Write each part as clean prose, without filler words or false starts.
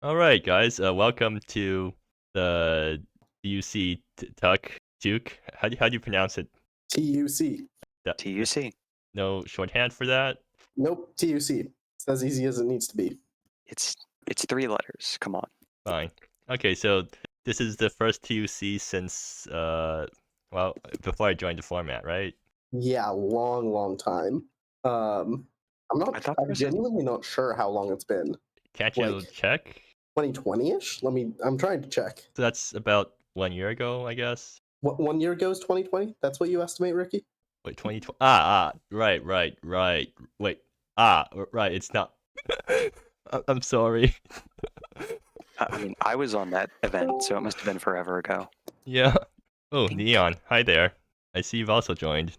All right, guys. Welcome to the TUC TUC. How do you pronounce it? TUC. TUC. No shorthand for that. Nope, TUC. It's as easy as it needs to be. It's 3 letters. Come on. Fine. Okay, so this is the first TUC since well, before I joined the format, right? Yeah, long time. I'm I thought there I'm was a genuinely not sure how long it's been. Can't you Like check? 2020-ish? I'm trying to check. So that's about 1 year ago, I guess. What 1 year ago is 2020? That's what you estimate, Ricky? Wait, 2020. Right. Wait. Right. It's not. I'm sorry. I mean, I was on that event, so it must have been forever ago. Yeah. Oh, Neon. Hi there. I see you've also joined.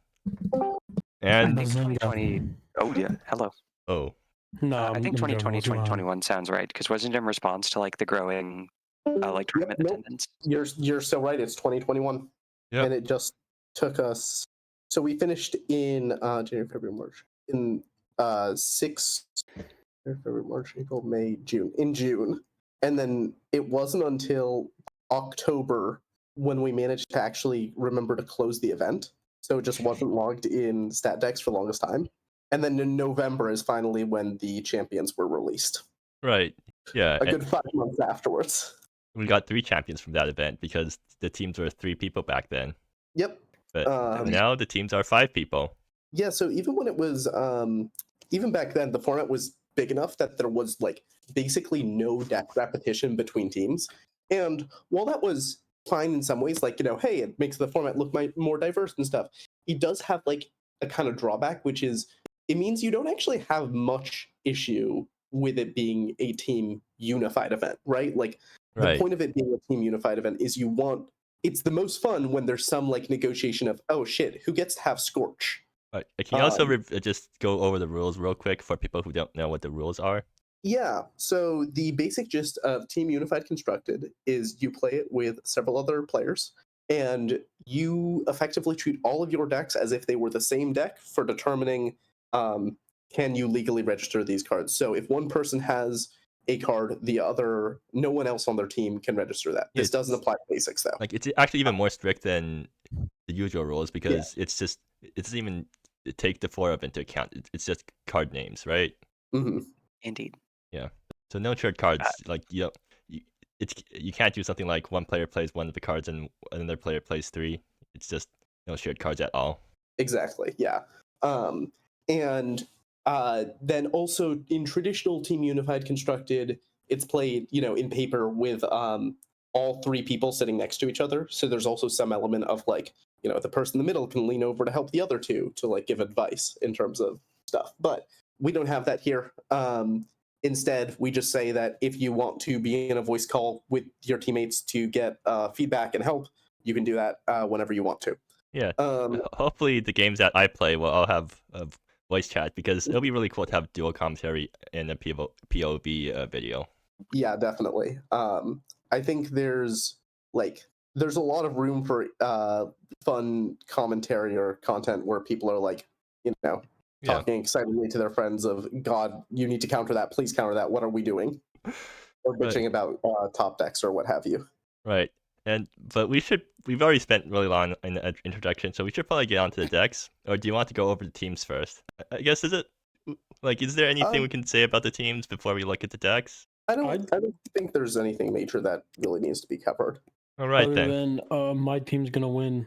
And I think 2020. Oh yeah, hello. oh, No, I think 2020, 2021 sounds right because wasn't in response to like the growing like tournament nope. attendance. You're so right. It's 2021, Yep. and it just took us. So we finished in January, February, March. In January, February, March, April, May, June. In June, and then it wasn't until October when we managed to actually remember to close the event. So it just wasn't logged in StatDex for the longest time. And then in November is finally when the champions were released. Right. Yeah. A good 5 months afterwards. We got 3 champions from that event because the teams were 3 people back then. Yep. But now the teams are 5 people. Yeah, so even when it was even back then, the format was big enough that there was like basically no deck repetition between teams. And while that was fine in some ways, like, hey, it makes the format look more diverse and stuff, it does have like a kind of drawback, which is it means you don't actually have much issue with it being a team unified event, right? Like the point of it being a team unified event is it's the most fun when there's some like negotiation of, oh shit, who gets to have Scorch? Can you also just go over the rules real quick for people who don't know what the rules are? Yeah, so the basic gist of Team Unified Constructed is you play it with several other players, and you effectively treat all of your decks as if they were the same deck for determining can you legally register these cards. So if one person has a card, no one else on their team can register that. This doesn't apply to basics, though. Like, it's actually even more strict than the usual rules because it doesn't even take the four up into account. It's just card names, right? Mm-hmm. Indeed. Yeah. So no shared cards. Like you can't do something like one player plays one of the cards and another player plays 3. It's just no shared cards at all. Exactly. Yeah. And then also in traditional Team Unified Constructed, it's played, in paper with all 3 people sitting next to each other. So there's also some element of like, the person in the middle can lean over to help the other 2 to like give advice in terms of stuff. But we don't have that here. Instead, we just say that if you want to be in a voice call with your teammates to get feedback and help, you can do that whenever you want to. Yeah. Hopefully the games that I play will all have voice chat because it'll be really cool to have dual commentary in a POV video. Yeah, definitely. I think there's a lot of room for fun commentary or content where people are like, talking excitedly to their friends of, God, you need to counter that. Please counter that. What are we doing? Or bitching about top decks or what have you. Right. But we've already spent really long in the introduction, so we should probably get onto the decks. Or do you want to go over the teams first? I guess, is there anything we can say about the teams before we look at the decks? I don't think there's anything major that really needs to be covered. All right, other than my team's gonna win.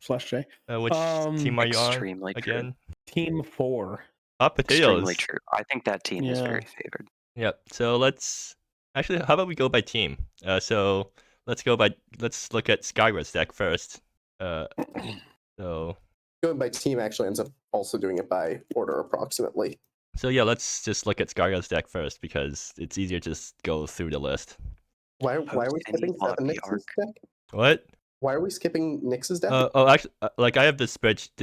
/J. Which team are you on Extremely again? Team 4. Potatoz. Extremely true. I think that team is very favored. Yep. So let's actually, how about we go by team? So let's look at Skyward's deck first. So going by team actually ends up also doing it by order approximately. So yeah, let's just look at Skyward's deck first because it's easier to just go through the list. Why are we skipping Nix's deck? What? Why are we skipping Nix's deck? Actually, I have the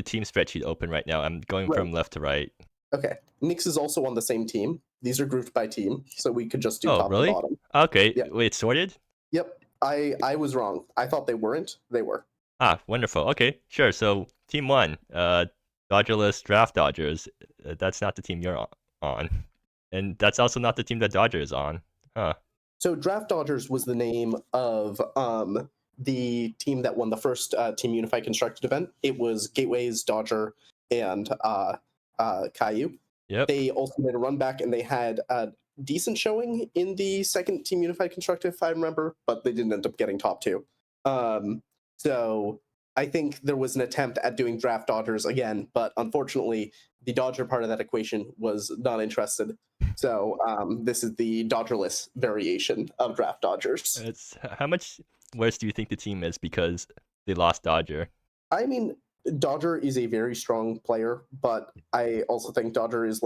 team spreadsheet open right now. I'm going from left to right. Okay. Nix is also on the same team. These are grouped by team, so we could just do top and bottom. Okay. Yeah. Wait, it's sorted? Yep. I was wrong. I thought they weren't. They were. Ah, wonderful. Okay, sure. So team 1, Dodgerless Draft Dodgers. That's not the team you're on. And that's also not the team that Dodger is on. Huh. So Draft Dodgers was the name of the team that won the first Team Unified Constructed event. It was Gateways, Dodger, and Caillou. Yep. They also made a run back, and they had a decent showing in the second Team Unified Constructed, if I remember, but they didn't end up getting top 2. So I think there was an attempt at doing Draft Dodgers again, but unfortunately, the Dodger part of that equation was not interested. So this is the Dodgerless variation of Draft Dodgers. How much worse do you think the team is because they lost Dodger? I mean, Dodger is a very strong player, but I also think Dodger is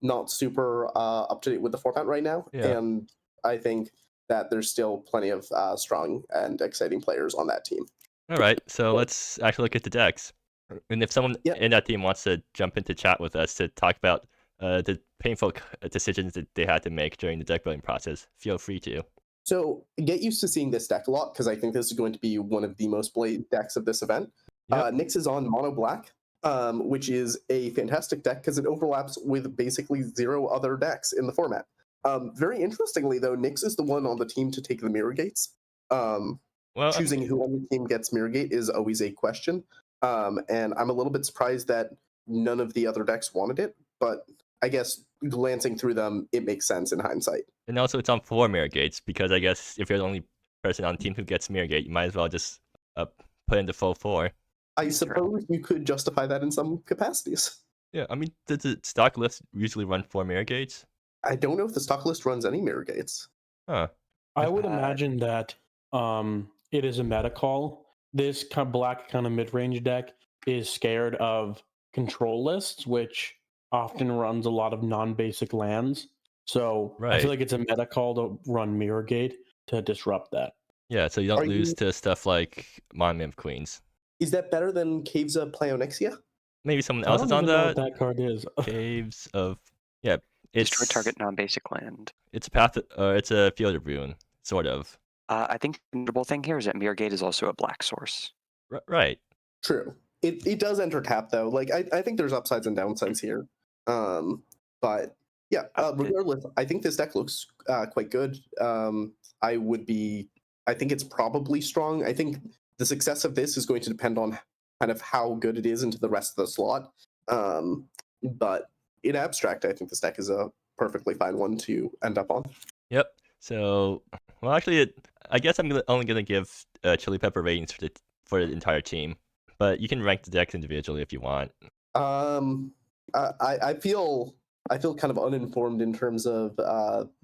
not super up to date with the format right now. Yeah. And I think that there's still plenty of strong and exciting players on that team. All right, so let's actually look at the decks. And if someone in that team wants to jump into chat with us to talk about the painful decisions that they had to make during the deck building process, feel free to. So get used to seeing this deck a lot, because I think this is going to be one of the most played decks of this event. Yep. Nyx is on mono black, which is a fantastic deck because it overlaps with basically 0 other decks in the format. Very interestingly, though, Nyx is the one on the team to take the mirror gates. Choosing who on the team gets mirror gate is always a question. And I'm a little bit surprised that none of the other decks wanted it, but I guess glancing through them, it makes sense in hindsight. And also it's on 4 mirror gates, because I guess if you're the only person on the team who gets mirror gate, you might as well just put in the full 4. I suppose you could justify that in some capacities. Yeah, I mean, does the stock list usually run 4 mirror gates? I don't know if the stock list runs any mirror gates. Huh. I would imagine that it is a meta call. This kind of black kind of mid-range deck is scared of control lists, which often runs a lot of non-basic lands. So I feel like it's a meta call to run Mirror Gate to disrupt that. Yeah, so you don't lose to stuff like Monument of Queens. Is that better than Caves of Pleonexia? Maybe someone else is on that. I don't know what that card is. Caves of it's destroy target non-basic land. It's a path. It's a field of ruin, sort of. I think the notable thing here is that Mirror Gate is also a black source. Right. True. It does enter tap though. Like I think there's upsides and downsides here. But yeah, regardless, I think this deck looks quite good. I think it's probably strong. I think the success of this is going to depend on kind of how good it is into the rest of the slot. But in abstract, I think this deck is a perfectly fine one to end up on. Yep. So, well, actually, I guess I'm only going to give Chili Pepper ratings for the entire team. But you can rank the decks individually if you want. I feel kind of uninformed in terms of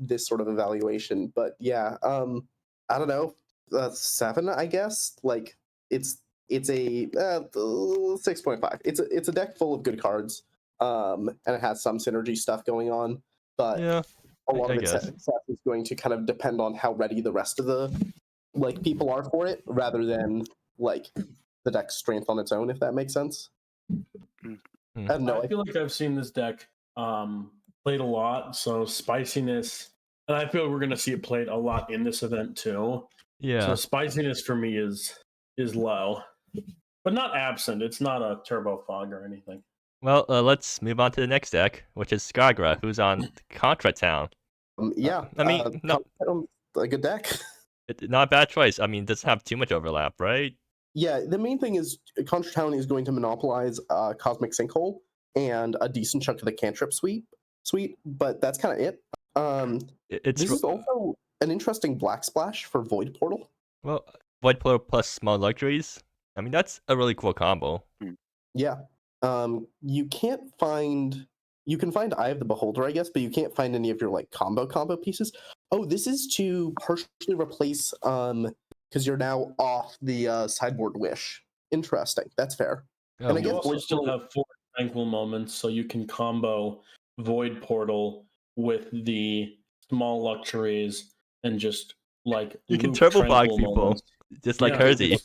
this sort of evaluation, but yeah, I don't know, 7, I guess. Like it's a 6.5. It's a deck full of good cards, and it has some synergy stuff going on, but yeah, a lot of its success is going to kind of depend on how ready the rest of the people are for it, rather than the deck's strength on its own, if that makes sense. I feel like I've seen this deck played a lot, so spiciness, and I feel we're going to see it played a lot in this event too. Yeah. So spiciness for me is low, but not absent. It's not a turbo fog or anything. Well, let's move on to the next deck, which is Skagra, who's on Contra Town. I mean, a good deck. Not a bad choice. I mean, it doesn't have too much overlap, right? Yeah, the main thing is Contra Town is going to monopolize Cosmic Sinkhole and a decent chunk of the cantrip suite, but that's kind of it. This is also an interesting black splash for Void Portal. Well, Void Portal plus Small Luxuries. I mean, that's a really cool combo. Yeah. You can find Eye of the Beholder, I guess, but you can't find any of your combo pieces. Oh, this is to partially replace because you're now off the sideboard Wish. Interesting. That's fair. And I guess you also still have 4 Tranquil Moments, so you can combo Void Portal with the Small Luxuries and just you can turbo fog people, moments. Just like Hersey.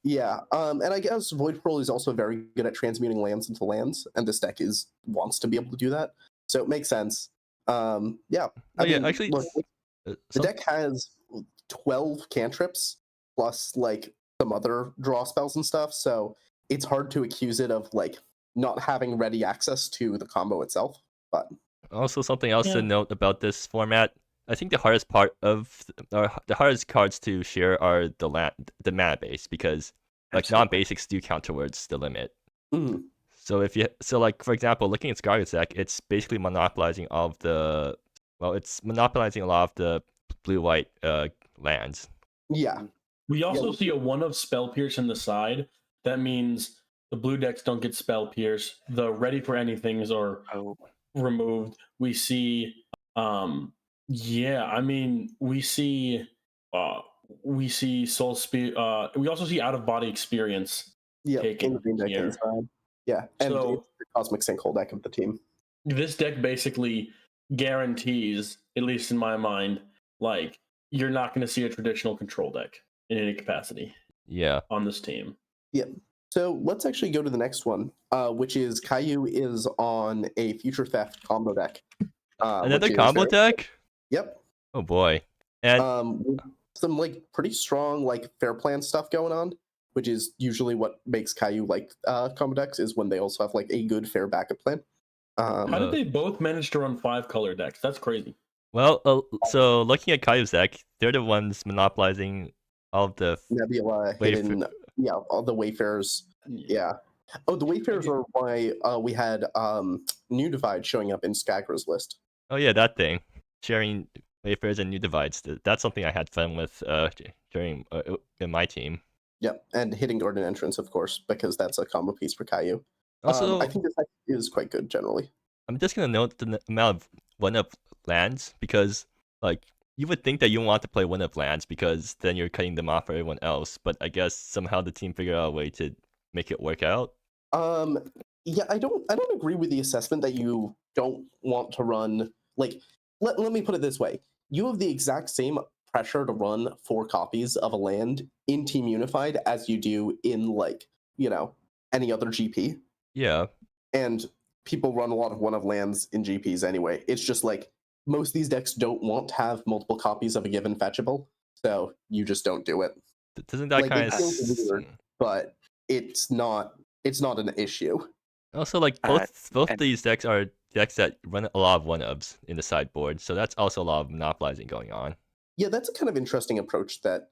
Yeah, and I guess Void Portal is also very good at transmuting lands into lands, and this deck wants to be able to do that, so it makes sense. Yeah, I mean, actually, look, the deck has 12 cantrips plus some other draw spells and stuff, so it's hard to accuse it of not having ready access to the combo itself. But also something else to note about this format, I think the hardest part of the hardest cards to share are the mana base, because like Absolutely. non-basics do count towards the limit. Mhm. So like for example, looking at Scarlet's deck, it's basically monopolizing all of the it's monopolizing a lot of the blue-white lands. Yeah. We also well- see a 1 of Spell Pierce in the side. That means the blue decks don't get Spell Pierce. The Ready for Anythings are Oh, removed. We see, we see Soul Speed. We also see Out of Body Experience. Yeah. Taken In the green deck here. inside. Yeah. And So- it's the Cosmic Sinkhole deck of the team. This deck basically guarantees, at least in my mind, like you're not going to see a traditional control deck in any capacity Yeah. on this team. So let's actually go to the next one, which is Caillou is on a Future Theft combo deck. Another which is combo very- deck? Yep. Oh boy. And With some like pretty strong like fair plan stuff going on, which is usually what makes Caillou like combo decks, is when they also have like a good fair backup plan. How Uh, did they both manage to run 5 color decks? That's crazy. well, so looking at Caillou's deck, they're the ones monopolizing all of the Nebula, Hidden, all the Wayfarers. Yeah. Oh, the Wayfarers are why we had New Divide showing up in Skagra's list. Oh yeah, that thing. Sharing wayfarers and new divides. That's something I had fun with during in my team. Yep, and Hidden Garden Entrance, of course, because that's a combo piece for Caillou. Also, I think this deck is quite good generally. I'm just gonna note the amount of one-up lands, because like you would think that you want to play one-up lands because then you're cutting them off for everyone else, but I guess somehow the team figured out a way to make it work out. Yeah, I don't agree with the assessment that you don't want to run like let me put it this way. You have the exact same pressure to run 4 copies of a land in Team Unified as you do in like, any other GP. Yeah. And people run a lot of one-of lands in GPs anyway. It's just like most of these decks don't want to have multiple copies of a given fetchable, so you just don't do it. Doesn't that Like, kind it of feels weird. But it's not an issue. also like both and- these decks are decks that run a lot of one-ups in the sideboard, so that's also a lot of monopolizing going on. Yeah, that's a kind of interesting approach that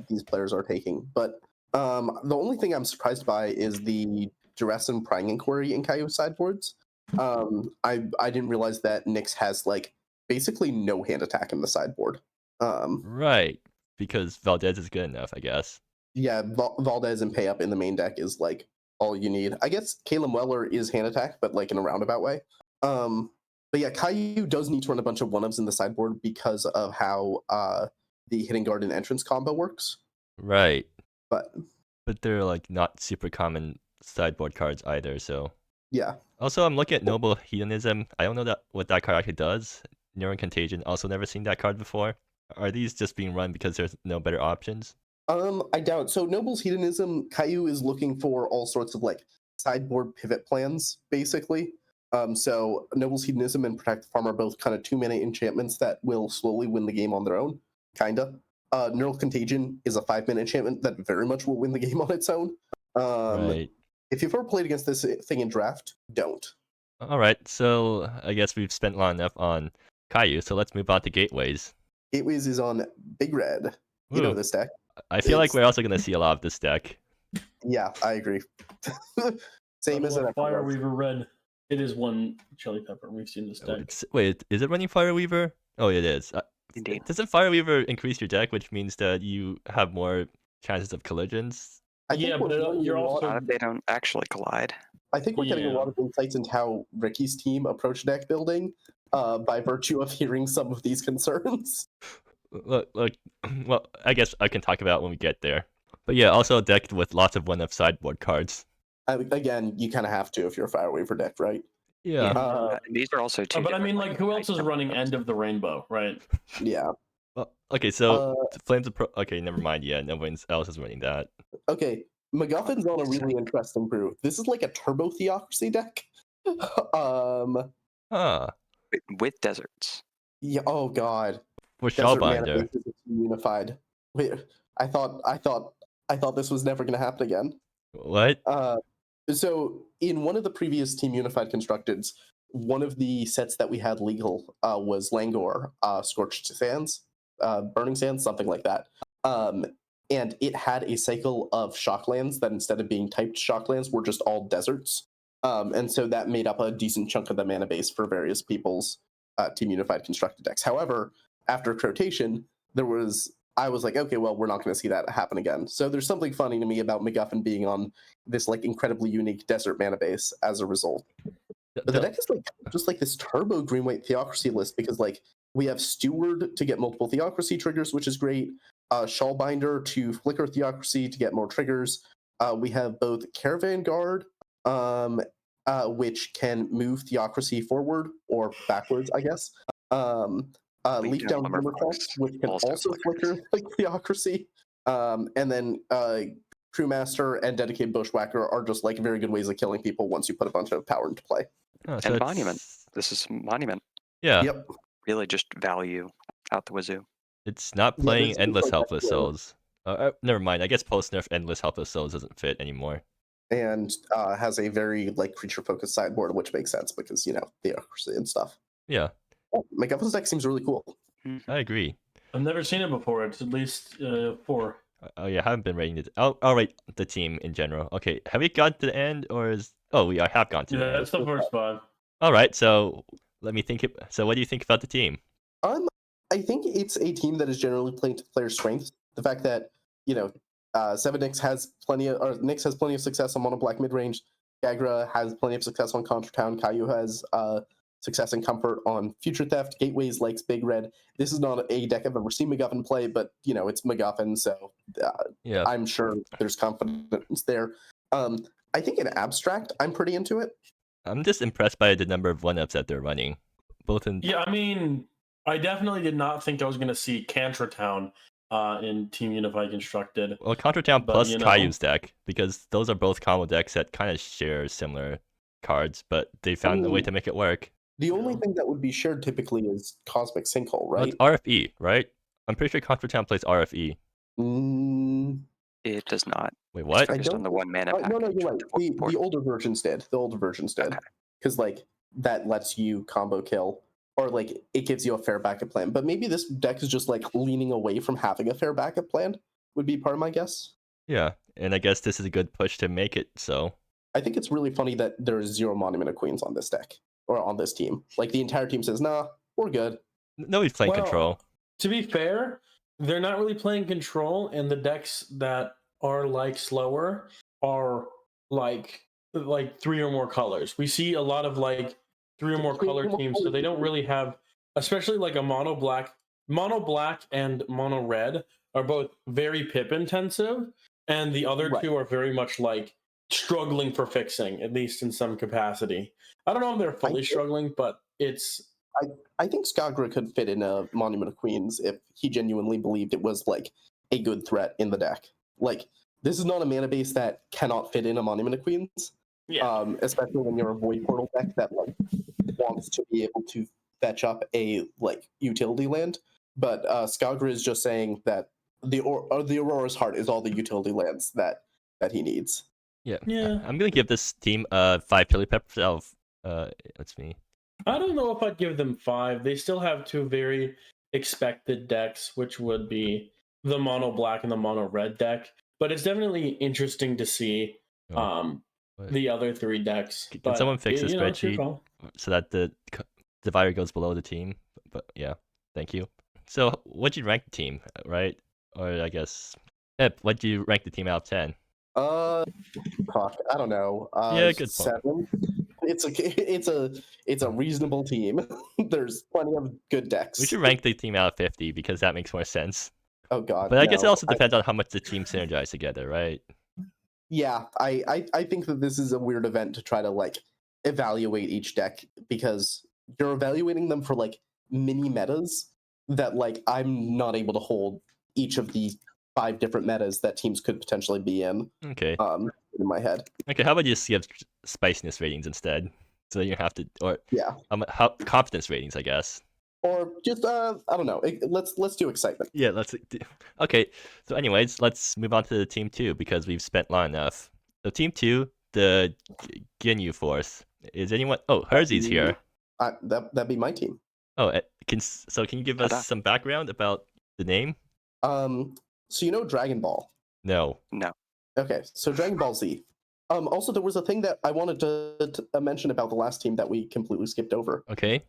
these players are taking. But the only thing I'm surprised by is the Duress and Prying Inquiry in Caillou sideboards. I didn't realize that Nyx has like basically no hand attack in the sideboard. Right, because Valdez is good enough, I guess. Yeah, Valdez and Pay Up in the main deck is like all you need. I guess Caleb Weller is hand attack, but like in a roundabout way. But yeah, Caillou does need to run a bunch of one-ups in the sideboard because of how the Hidden Garden Entrance combo works. Right, But they're like not super common sideboard cards either, so. yeah, Also, I'm looking at Noble Hedonism. I don't know what that card actually does. Neuron Contagion, also never seen that card before. Are these just being run because there's no better options? I doubt. So Noble's Hedonism, Caillou is looking for all sorts of like sideboard pivot plans, basically. So Noble's Hedonism and Protect the Farm are both kind of 2-mana enchantments that will slowly win the game on their own, kinda. Neural Contagion is a 5-mana enchantment that very much will win the game on its own. Right. If you've ever played against this thing in draft, don't. Alright, so I guess we've spent long enough on Caillou, so let's move on to Gateways. Gateways is on Big Red. You know Ooh, this deck. I feel like it's- we're also going to see a lot of this deck. Yeah, I agree. Same as an Fire Weaver Red. It is one Chili Pepper. We've seen this deck. Wait, is it running Fireweaver? Oh, it is. Indeed. Doesn't Fireweaver increase your deck, which means that you have more chances of collisions? Yeah, but you're also They don't actually collide. I think we're getting a Yeah. lot of insights into how Ricky's team approached deck building by virtue of hearing some of these concerns. Look, well, I guess I can talk about it when we get there. But yeah, also a deck with lots of one-up sideboard cards. Again, you kind of have to if you're a Fireweaver deck, right? Yeah. And these are also two. but I mean, different, like, who else is item running combos. End of the Rainbow, right? Yeah. Well, okay, so Flames of Okay, never mind. Yeah, no one else is running that. Okay. MacGuffin's on a really interesting brew. This is like a Turbo Theocracy deck. Huh. With deserts. Yeah. Oh God. For Desert Mana Shellbinder. Base is unified. Wait. I thought this was never gonna happen again. What? So in one of the previous Team Unified constructeds, one of the sets that we had legal was Langor, Scorched Sands, Burning Sands, something like that. And it had a cycle of shocklands that instead of being typed shocklands were just all deserts. And so that made up a decent chunk of the mana base for various people's Team Unified constructed decks. However, after Crotation, I was like, okay, well, we're not going to see that happen again. So there's something funny to me about MacGuffin being on this like incredibly unique desert mana base as a result. But the deck is like just like this turbo green-white Theocracy list because like we have Steward to get multiple Theocracy triggers, which is great. Shawlbinder to flicker Theocracy to get more triggers. We have both Caravan Guard, which can move Theocracy forward or backwards, I guess. Leap Down Glimmerfest, which can also flicker Theocracy. And then Crewmaster and Dedicated Bushwhacker are just like very good ways of killing people once you put a bunch of power into play. Oh, and Monument. This is Monument. Yeah. Yep. Really just value out the wazoo. It's not playing Endless Helpless Souls. Never mind. I guess post-nerf Endless Helpless Souls doesn't fit anymore. And has a very like creature-focused sideboard, which makes sense because, you know, Theocracy and stuff. Yeah. MacGuffin's deck seems really cool. I agree. I've never seen it before. It's at least 4. Oh yeah, I haven't been rating it. I'll rate the team in general. Okay, have we got to the end or is... Oh, I have gone to the end. That's the first 5. All right, so let me think. So what do you think about the team? I think it's a team that is generally playing to player strengths. The fact that, you know, Nix has plenty of success on mono black mid range. Gagra has plenty of success on Contra Town. Caillou has success and comfort on Future Theft. Gateways likes Big Red. This is not a deck I've ever seen MacGuffin play, but you know it's MacGuffin, so yeah, I'm sure there's confidence there. I think in abstract, I'm pretty into it. I'm just impressed by the number of 1-ups that they're running, both in. Yeah, I mean, I definitely did not think I was going to see Contra Town in Team Unified Constructed. Well, Contra Town plus you know, Caillou's deck, because those are both combo decks that kind of share similar cards, but they found a way to make it work. The only thing that would be shared typically is Cosmic Sinkhole, right? Well, it's RFE, right? I'm pretty sure Contra Town plays RFE. It does not. Wait, what? It's focused on the 1 mana package. No, you're right. The older versions did. The older versions did. Because like that lets you combo kill, or like it gives you a fair backup plan. But maybe this deck is just like leaning away from having a fair backup plan, would be part of my guess. Yeah, and I guess this is a good push to make it so. I think it's really funny that there's 0 Monument of Queens on this deck, or on this team. Like the entire team says, nah, we're good. Nobody's playing Control. To be fair, they're not really playing Control, and the decks that are like slower are like 3 or more colors. We see a lot of like 3 or more color teams, so they don't really have, especially like a mono black and mono red are both very pip intensive, and the other two are very much like struggling for fixing, at least in some capacity. I don't know if they're fully struggling, but it's... I think Skagra could fit in a Monument of Queens if he genuinely believed it was like a good threat in the deck. Like, this is not a mana base that cannot fit in a Monument of Queens. Yeah. Especially when you're a Void Portal deck that like wants to be able to fetch up a like utility land. But Skagra is just saying that the Aurora's Heart is all the utility lands that he needs. Yeah. Yeah. I'm gonna give this team 5 Chili Peppers. That's me. I don't know if I'd give them 5. They still have 2 very expected decks, which would be the mono black and the mono red deck. But it's definitely interesting to see the other 3 decks. Can someone fix the spreadsheet so that the divider goes below the team? But yeah, thank you. So what'd you rank the team, right? Or I guess, what'd you rank the team out of 10? Fuck, I don't know. Yeah, good 7. point. It's a reasonable team. There's plenty of good decks. We should rank the team out of 50 because that makes more sense. Oh god. But I guess it also depends on how much the team synergize together, right? Yeah, I think that this is a weird event to try to like evaluate each deck because you're evaluating them for like mini metas that like I'm not able to hold each of the 5 different metas that teams could potentially be in. Okay. In my head. Okay, how about you just give spiciness ratings instead? So you have to, or yeah, confidence ratings, I guess. Or just I don't know. Let's do excitement. Yeah, let's. Okay, so anyways, let's move on to the team 2 because we've spent long enough. So team 2, the Ginyu Force. Is anyone? Oh, Hersey's here. That'd be my team. Oh, can you give us Ta-da. some background about the name? So you know Dragon Ball. No. No. Okay, so Dragon Ball Z. Also, there was a thing that I wanted to mention about the last team that we completely skipped over. Okay.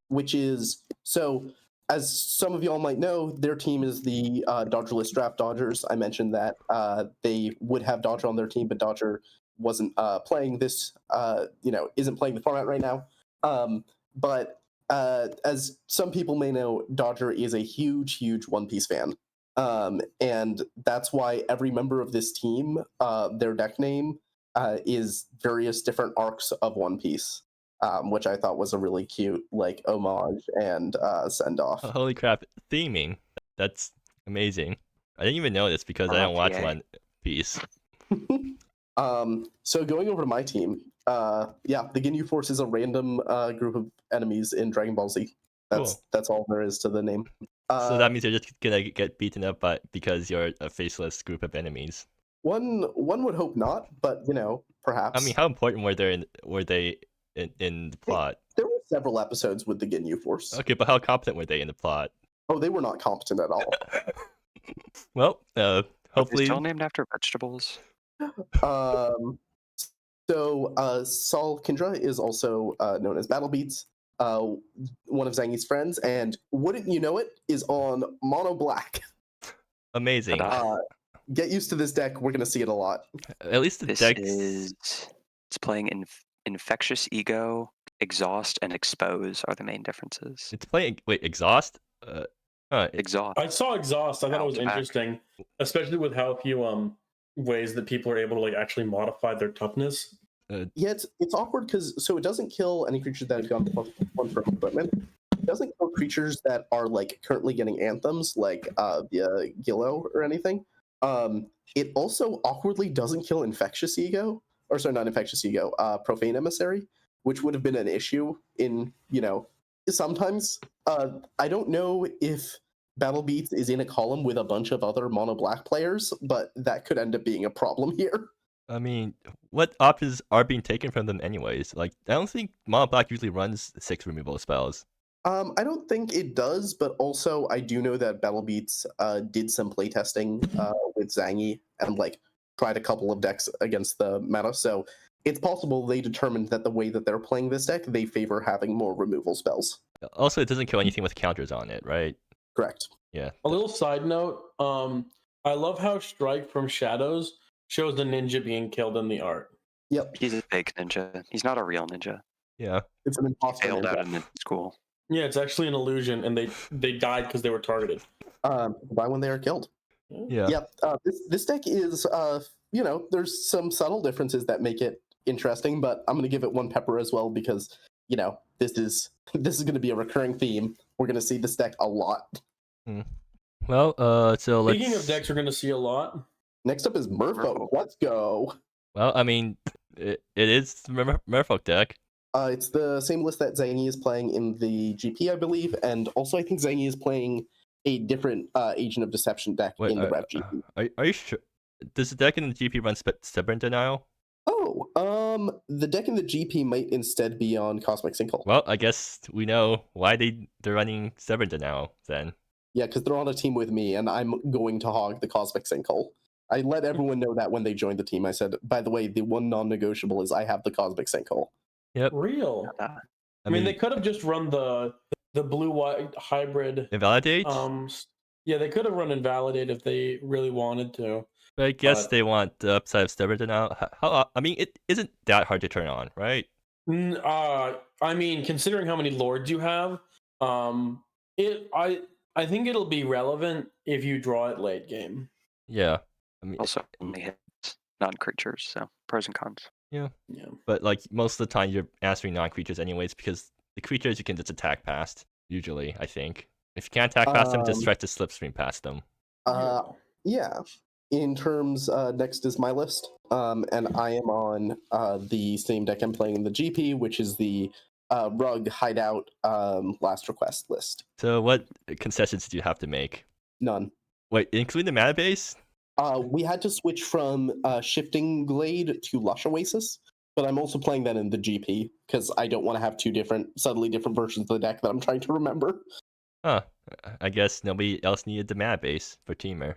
Which is, so as some of y'all might know, their team is the Dodgerless Draft Dodgers. I mentioned that they would have Dodger on their team, but Dodger wasn't playing this, isn't playing the format right now. But as some people may know, Dodger is a huge, huge One Piece fan. And that's why every member of this team, their deck name is various different arcs of One Piece, which I thought was a really cute homage and send off. Oh, holy crap! Theming. That's amazing. I didn't even know this because I don't watch RPA. One Piece. So going over to my team, the Ginyu Force is a random group of enemies in Dragon Ball Z. That's all there is to the name. So that means you're just gonna get beaten up because you're a faceless group of enemies. One would hope not, but perhaps. I mean, how important were they in the plot? There were several episodes with the Ginyu Force. Okay, but how competent were they in the plot? Oh, they were not competent at all. Well, Are they hopefully. still named after vegetables? So Sol Kindra is also known as Battle Beats, one of Zangief's friends, and wouldn't you know it, is on Mono Black. Amazing. Get used to this deck. We're gonna see it a lot. At least the This decks. it's playing Infectious Ego, Exhaust, and Expose are the main differences. It's playing. Wait, exhaust. Exhaust. I saw Exhaust. I thought it was Out back. interesting, especially with how few ways that people are able to actually modify their toughness. Yeah, it's awkward because it doesn't kill any creatures that have gone one for equipment. It doesn't kill creatures that are currently getting anthems like the Gillo or anything. It also awkwardly doesn't kill Infectious Ego, or sorry, not Infectious Ego, Profane Emissary, which would have been an issue in sometimes. I don't know if Battle Beats is in a column with a bunch of other mono black players, but that could end up being a problem here. I mean, what options are being taken from them anyways? I don't think Mono Black usually runs 6 removal spells. I don't think it does, but also I do know that Battle Beats did some playtesting with Zangie and tried a couple of decks against the meta, so it's possible they determined that the way that they're playing this deck, they favor having more removal spells. Also, it doesn't kill anything with counters on it, right? Correct. Yeah. A little side note, I love how Strike from Shadows shows the ninja being killed in the art. Yep. He's a fake ninja. He's not a real ninja. Yeah. It's an imposter. Failed out ninja. in school. Yeah, it's actually an illusion, and they died because they were targeted. Why when they are killed? Yeah. Yep. This deck is there's some subtle differences that make it interesting, but I'm gonna give it one pepper as well because this is going to be a recurring theme. We're going to see this deck a lot. Well, so let's. Speaking of decks, we're going to see a lot. Next up is Merfolk. Let's go. Well, I mean, it is Merfolk deck. It's the same list that Zangie is playing in the GP, I believe, and also I think Zangie is playing a different Agent of Deception deck in the Rev GP. Are you sure? Does the deck in the GP run Stubborn Denial? Oh, the deck in the GP might instead be on Cosmic Sinkhole. Well, I guess we know why they're running Stubborn Denial then. Yeah, because they're on a team with me, and I'm going to hog the Cosmic Sinkhole. I let everyone know that when they joined the team. I said, by the way, the one non-negotiable is I have the Cosmic Sinkhole. Yep. Real. I mean, they could have just run the blue-white hybrid. Invalidate? Yeah, they could have run Invalidate if they really wanted to. But I guess they want the upside of Stubborn Denial. I mean, it isn't that hard to turn on, right? I mean, considering how many lords you have, I think it'll be relevant if you draw it late game. Yeah. I mean, also only hits non-creatures, so pros and cons. Yeah. But most of the time you're answering non-creatures anyways, because the creatures you can just attack past, usually, I think. If you can't attack past them, just try to slipstream past them. Yeah. In terms, next is my list, and I am on the same deck I'm playing in the GP, which is the Rug Hideout Last Request list. So what concessions do you have to make? None. Wait, including the mana base? We had to switch from Shifting Glade to Lush Oasis, but I'm also playing that in the GP because I don't want to have two subtly different versions of the deck that I'm trying to remember. Huh. I guess nobody else needed the mana base for Teamer.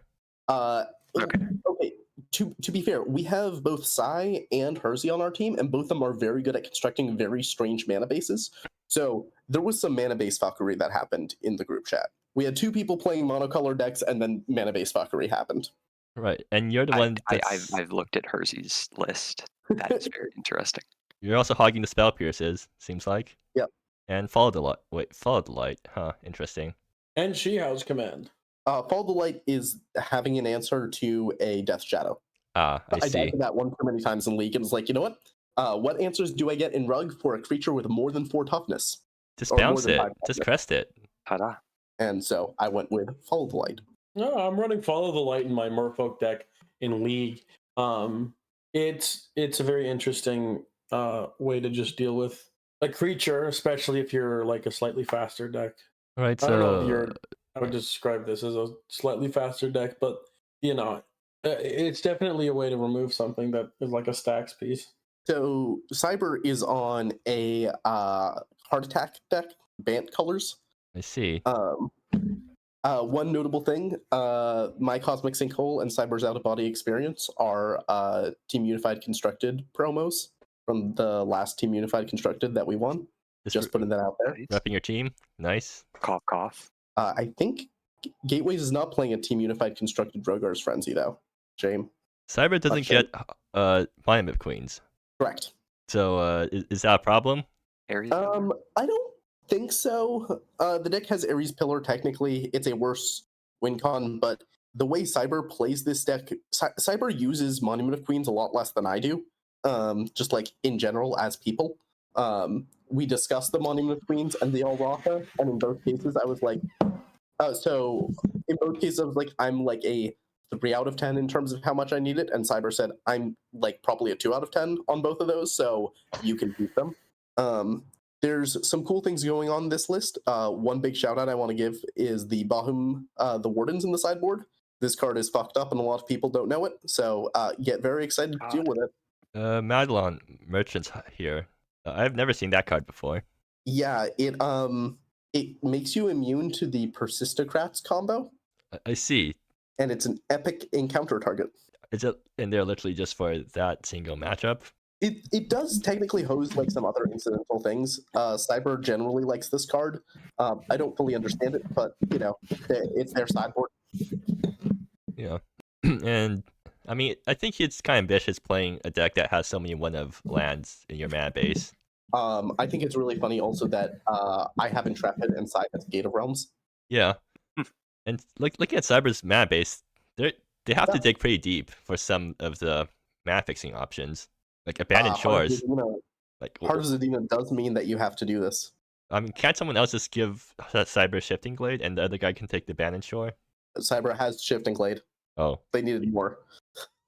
Okay. Okay. To be fair, we have both Sai and Hersey on our team, and both of them are very good at constructing very strange mana bases. So there was some mana base fuckery that happened in the group chat. We had two people playing monocolor decks, and then mana base fuckery happened. Right, and you're the one that's... I've looked at Hersey's list. That is very interesting. You're also hogging the spell pierces, seems like. Yep. And follow the light. Wait, follow the light. Huh, interesting. And She House Command. Follow the light is having an answer to a Death Shadow. Ah, I see. died to that one too many times in League and was like, you know what answers do I get in Rug for a creature with more than 4 toughness? Just Or more bounce than it. 5 Just toughness. crest it. Ta-da. And so I went with Follow the Light. No, I'm running Follow the Light in my Merfolk deck in League. It's a very interesting way to just deal with a creature, especially if you're like a slightly faster deck. All right, I don't know if so I would describe this as a slightly faster deck, but you know, it's definitely a way to remove something that is like a stacks piece. So Cyber is on a Heart Attack deck, Bant colors. I see. One notable thing, my Cosmic Sinkhole and Cyber's Out of Body Experience are Team Unified Constructed promos from the last Team Unified Constructed that we won. Just putting that out there. Repping your team. Nice. Cough, cough. I think Gateways is not playing a Team Unified Constructed Drogar's Frenzy, though. James. Cyber doesn't sure. get Monument Queens. Correct. So is that a problem? Aries? I don't think so. The deck has Ares Pillar, technically. It's a worse win con, but the way Cyber plays this deck, Cyber uses Monument of Queens a lot less than I do, just like in general as people. We discussed the Monument of Queens and the Alraka, and in both cases I was like, so in both cases I was like, I'm like a 3 out of 10 in terms of how much I need it, and Cyber said I'm like probably a 2 out of 10 on both of those, so you can beat them. There's some cool things going on this list. One big shout out I want to give is the Bahum, the Wardens in the sideboard. This card is fucked up and a lot of people don't know it, so get very excited to deal with it. Madelon Merchant's here. I've never seen that card before. Yeah, it makes you immune to the Persistocrats combo. I see. And it's an epic encounter target. Is it in there literally just for that single matchup? It does technically hose like some other incidental things. Cyber generally likes this card. I don't fully understand it, but you know, it's their sideboard. Yeah, and I mean, I think it's kind of ambitious playing a deck that has so many one of lands in your mana base. I think it's really funny also that I have Intrepid and Sai has Gate of Realms. Yeah, and looking at Cyber's mana base, they have to dig pretty deep for some of the mana fixing options. Like Abandoned Shores. Heart of Zadina does mean that you have to do this. I mean, can't someone else just give that Cyber Shifting Glade and the other guy can take the Abandoned Shore? Cyber has Shifting Glade. Oh. They needed more.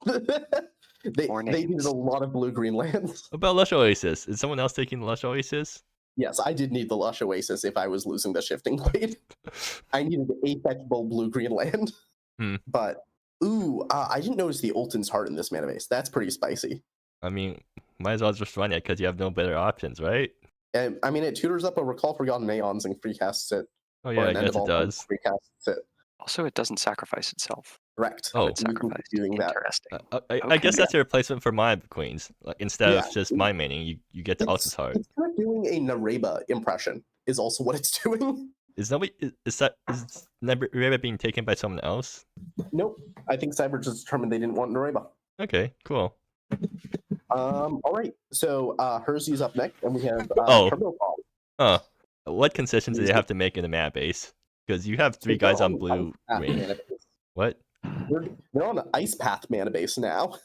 they needed a lot of blue-green lands. What about Lush Oasis? Is someone else taking the Lush Oasis? Yes, I did need the Lush Oasis if I was losing the Shifting Glade. I needed a fetchable blue-green land. But, I didn't notice the Ultin's Heart in this mana base. That's pretty spicy. I mean, might as well just run it because you have no better options, right? And I mean, it tutors up a Recall Forgotten Aeons and free casts it. Oh yeah, I guess it does. Free casts it. Also, it doesn't sacrifice itself. Correct. Oh, It's sacrificed. doing that. Interesting. I guess that's a replacement for my Queens. Like, instead of just Yeah. my maining, you get the Ultimate Heart. It's kind of doing a Nareba impression, is also what it's doing. Is Nareba being taken by someone else? Nope. I think Cyber just determined they didn't want Nareba. Okay, cool. All right. So Hersey's up next, and we have Turbo Fall. Huh. What concessions do they have to make in the mana base? Because you have 3 guys on blue green. What? They're on the Ice Path mana base now.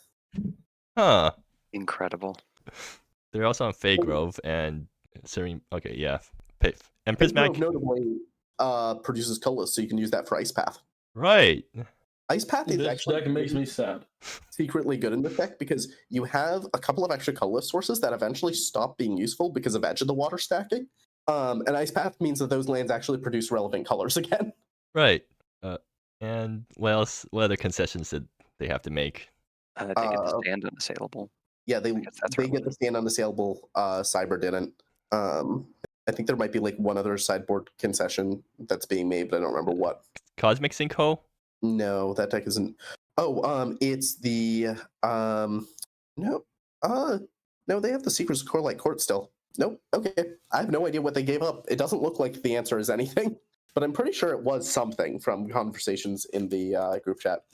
Huh. Incredible. They're also on Fey Grove and Serene. Okay, yeah. And Prismatic notably produces colors, so you can use that for Ice Path. Right. Ice Path is This actually deck makes me sad. secretly good in this deck because you have a couple of extra colorless sources that eventually stop being useful because of Edge of the Water stacking. And Ice Path means that those lands actually produce relevant colors again. Right. And what else? What other concessions did they have to make? They get to stand unassailable. Yeah, they Because that's they get the relevant. stand unassailable. Cyber didn't. I think there might be like one other sideboard concession that's being made, but I don't remember what. Cosmic Sinkhole? No, that deck isn't. Oh, it's the no, no, they have the Secrets of Core Light Court still. Nope. Okay, I have no idea what they gave up. It doesn't look like the answer is anything, but I'm pretty sure it was something from conversations in the group chat.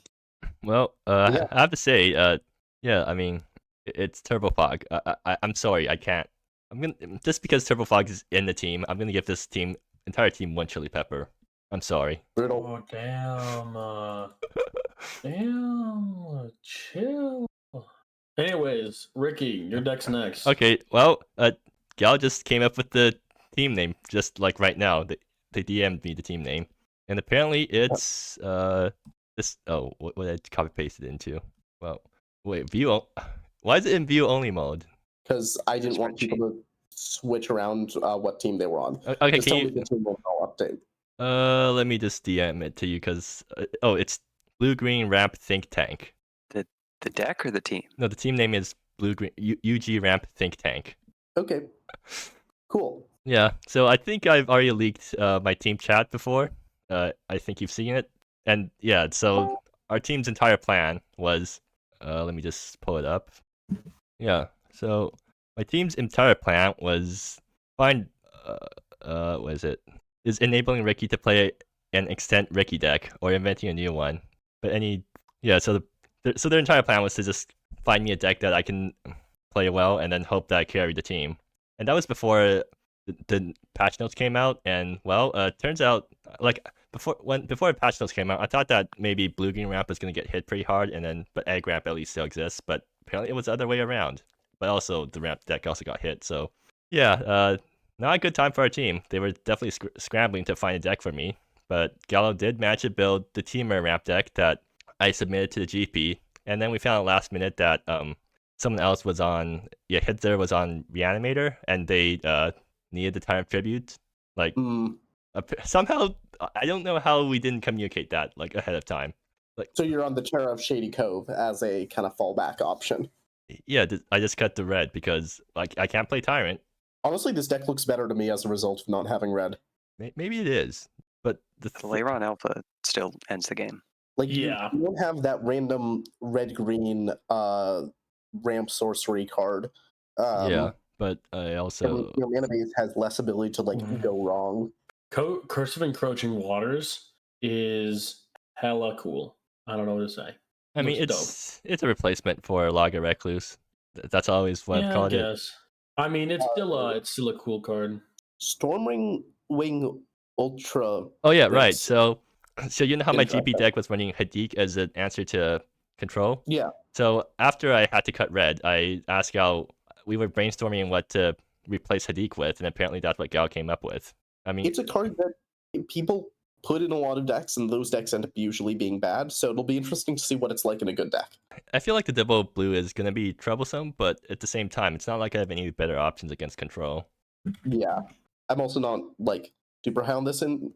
Well, Yeah. I have to say, yeah, I mean, it's Turbo Fog. I'm sorry, I can't. I'm gonna just because Turbo Fog is in the team, I'm gonna give this entire team one chili pepper. I'm sorry. Brutal. Oh damn, chill. Anyways, Ricky, your deck's next. Okay, well, Gal just came up with the team name just like right now. They DM'd me the team name, and apparently it's this. Oh, what did I copy paste it into? Well, wait, why is it in view only mode? Because I didn't want people to switch around what team they were on. Okay, Just tell me the team will update. Let me just DM it to you because it's Blue Green Ramp Think Tank. The deck or the team? No, the team name is Blue Green UG Ramp Think Tank. Okay, cool. Yeah, so I think I've already leaked my team chat before. I think you've seen it, and yeah, so our team's entire plan was, let me just pull it up. Yeah, so my team's entire plan was find, what is it? Is enabling Ricky to play an extent Ricky deck or inventing a new one. But so their entire plan was to just find me a deck that I can play well and then hope that I carry the team. And that was before the patch notes came out. And well, turns out like before the patch notes came out, I thought that maybe Blue Green Ramp was gonna get hit pretty hard, but Egg Ramp at least still exists. But apparently it was the other way around. But also the Ramp deck also got hit. So yeah, not a good time for our team. They were definitely scrambling to find a deck for me. But Gallo did manage to build the Teamer Ramp deck that I submitted to the GP. And then we found out last minute that someone else was on, Hitzer was on Reanimator, and they needed the time tribute. Like, somehow, I don't know how we didn't communicate that like ahead of time. Like, so you're on the Terror of Shady Cove as a kind of fallback option. Yeah, I just cut the red because like I can't play Tyrant. Honestly, this deck looks better to me as a result of not having red. Maybe it is, but the Leiron Alpha still ends the game. Like, you don't have that random red-green ramp sorcery card. Yeah, but I also... Your mana base has less ability to, like, go wrong. Curse of Encroaching Waters is hella cool. I don't know what to say. I mean, it's a replacement for Lager Recluse. That's always what I've called it. I mean, it's still a cool card. Stormwing Wing Ultra. Oh yeah, right. So you know how my GP deck was running Hadik as an answer to control? Yeah. So after I had to cut red, I asked Gal. We were brainstorming what to replace Hadik with, and apparently that's what Gal came up with. I mean, it's a card that people put in a lot of decks, and those decks end up usually being bad. So it'll be interesting to see what it's like in a good deck. I feel like the double blue is going to be troublesome, but at the same time, it's not like I have any better options against control. Yeah, I'm also not like super high on this in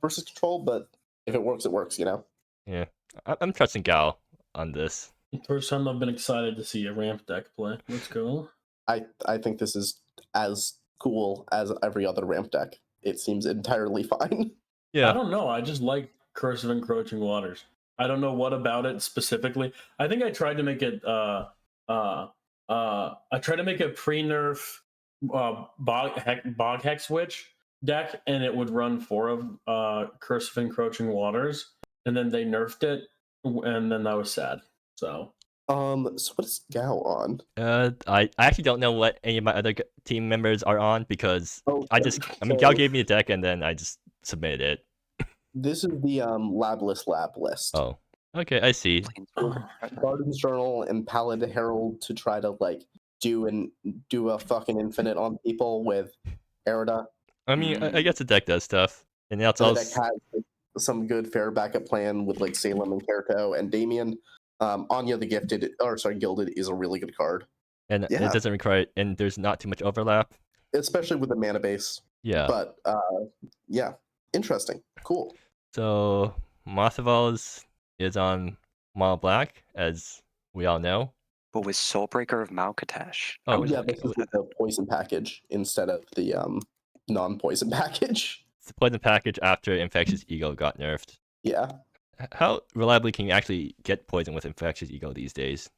versus control, but if it works, it works. You know. Yeah, I'm trusting Gal on this. First time I've been excited to see a ramp deck play. Let's go. I think this is as cool as every other ramp deck. It seems entirely fine. Yeah. I don't know. I just like Curse of Encroaching Waters. I don't know what about it specifically. I think I tried to make it I tried to make a pre-nerf Bog Hex Witch deck, and it would run 4 of Curse of Encroaching Waters, and then they nerfed it, and then that was sad. So so what is Gao on? I actually don't know what any of my other team members are on because I mean Gao gave me a deck and then I just submitted it. This is the labless lab list. Oh, okay, I see. Garden's Journal and Pallid Herald to try to like do a fucking infinite on people with Erida. I mean, I guess the deck does stuff, and that's also the deck has like, some good fair backup plan with like Salem and Kerto and Damien. Anya the Gilded is a really good card. And it doesn't require, and there's not too much overlap. Especially with the mana base. Yeah. But, yeah. Interesting. Cool. So, Mothballs is on Mono Black, as we all know. But with Soulbreaker of Malkatash, I Oh, was Yeah, looking this is at with that. the poison package instead of the non-poison package. it's the poison package after Infectious Ego got nerfed. Yeah. How reliably can you actually get poison with Infectious Ego these days?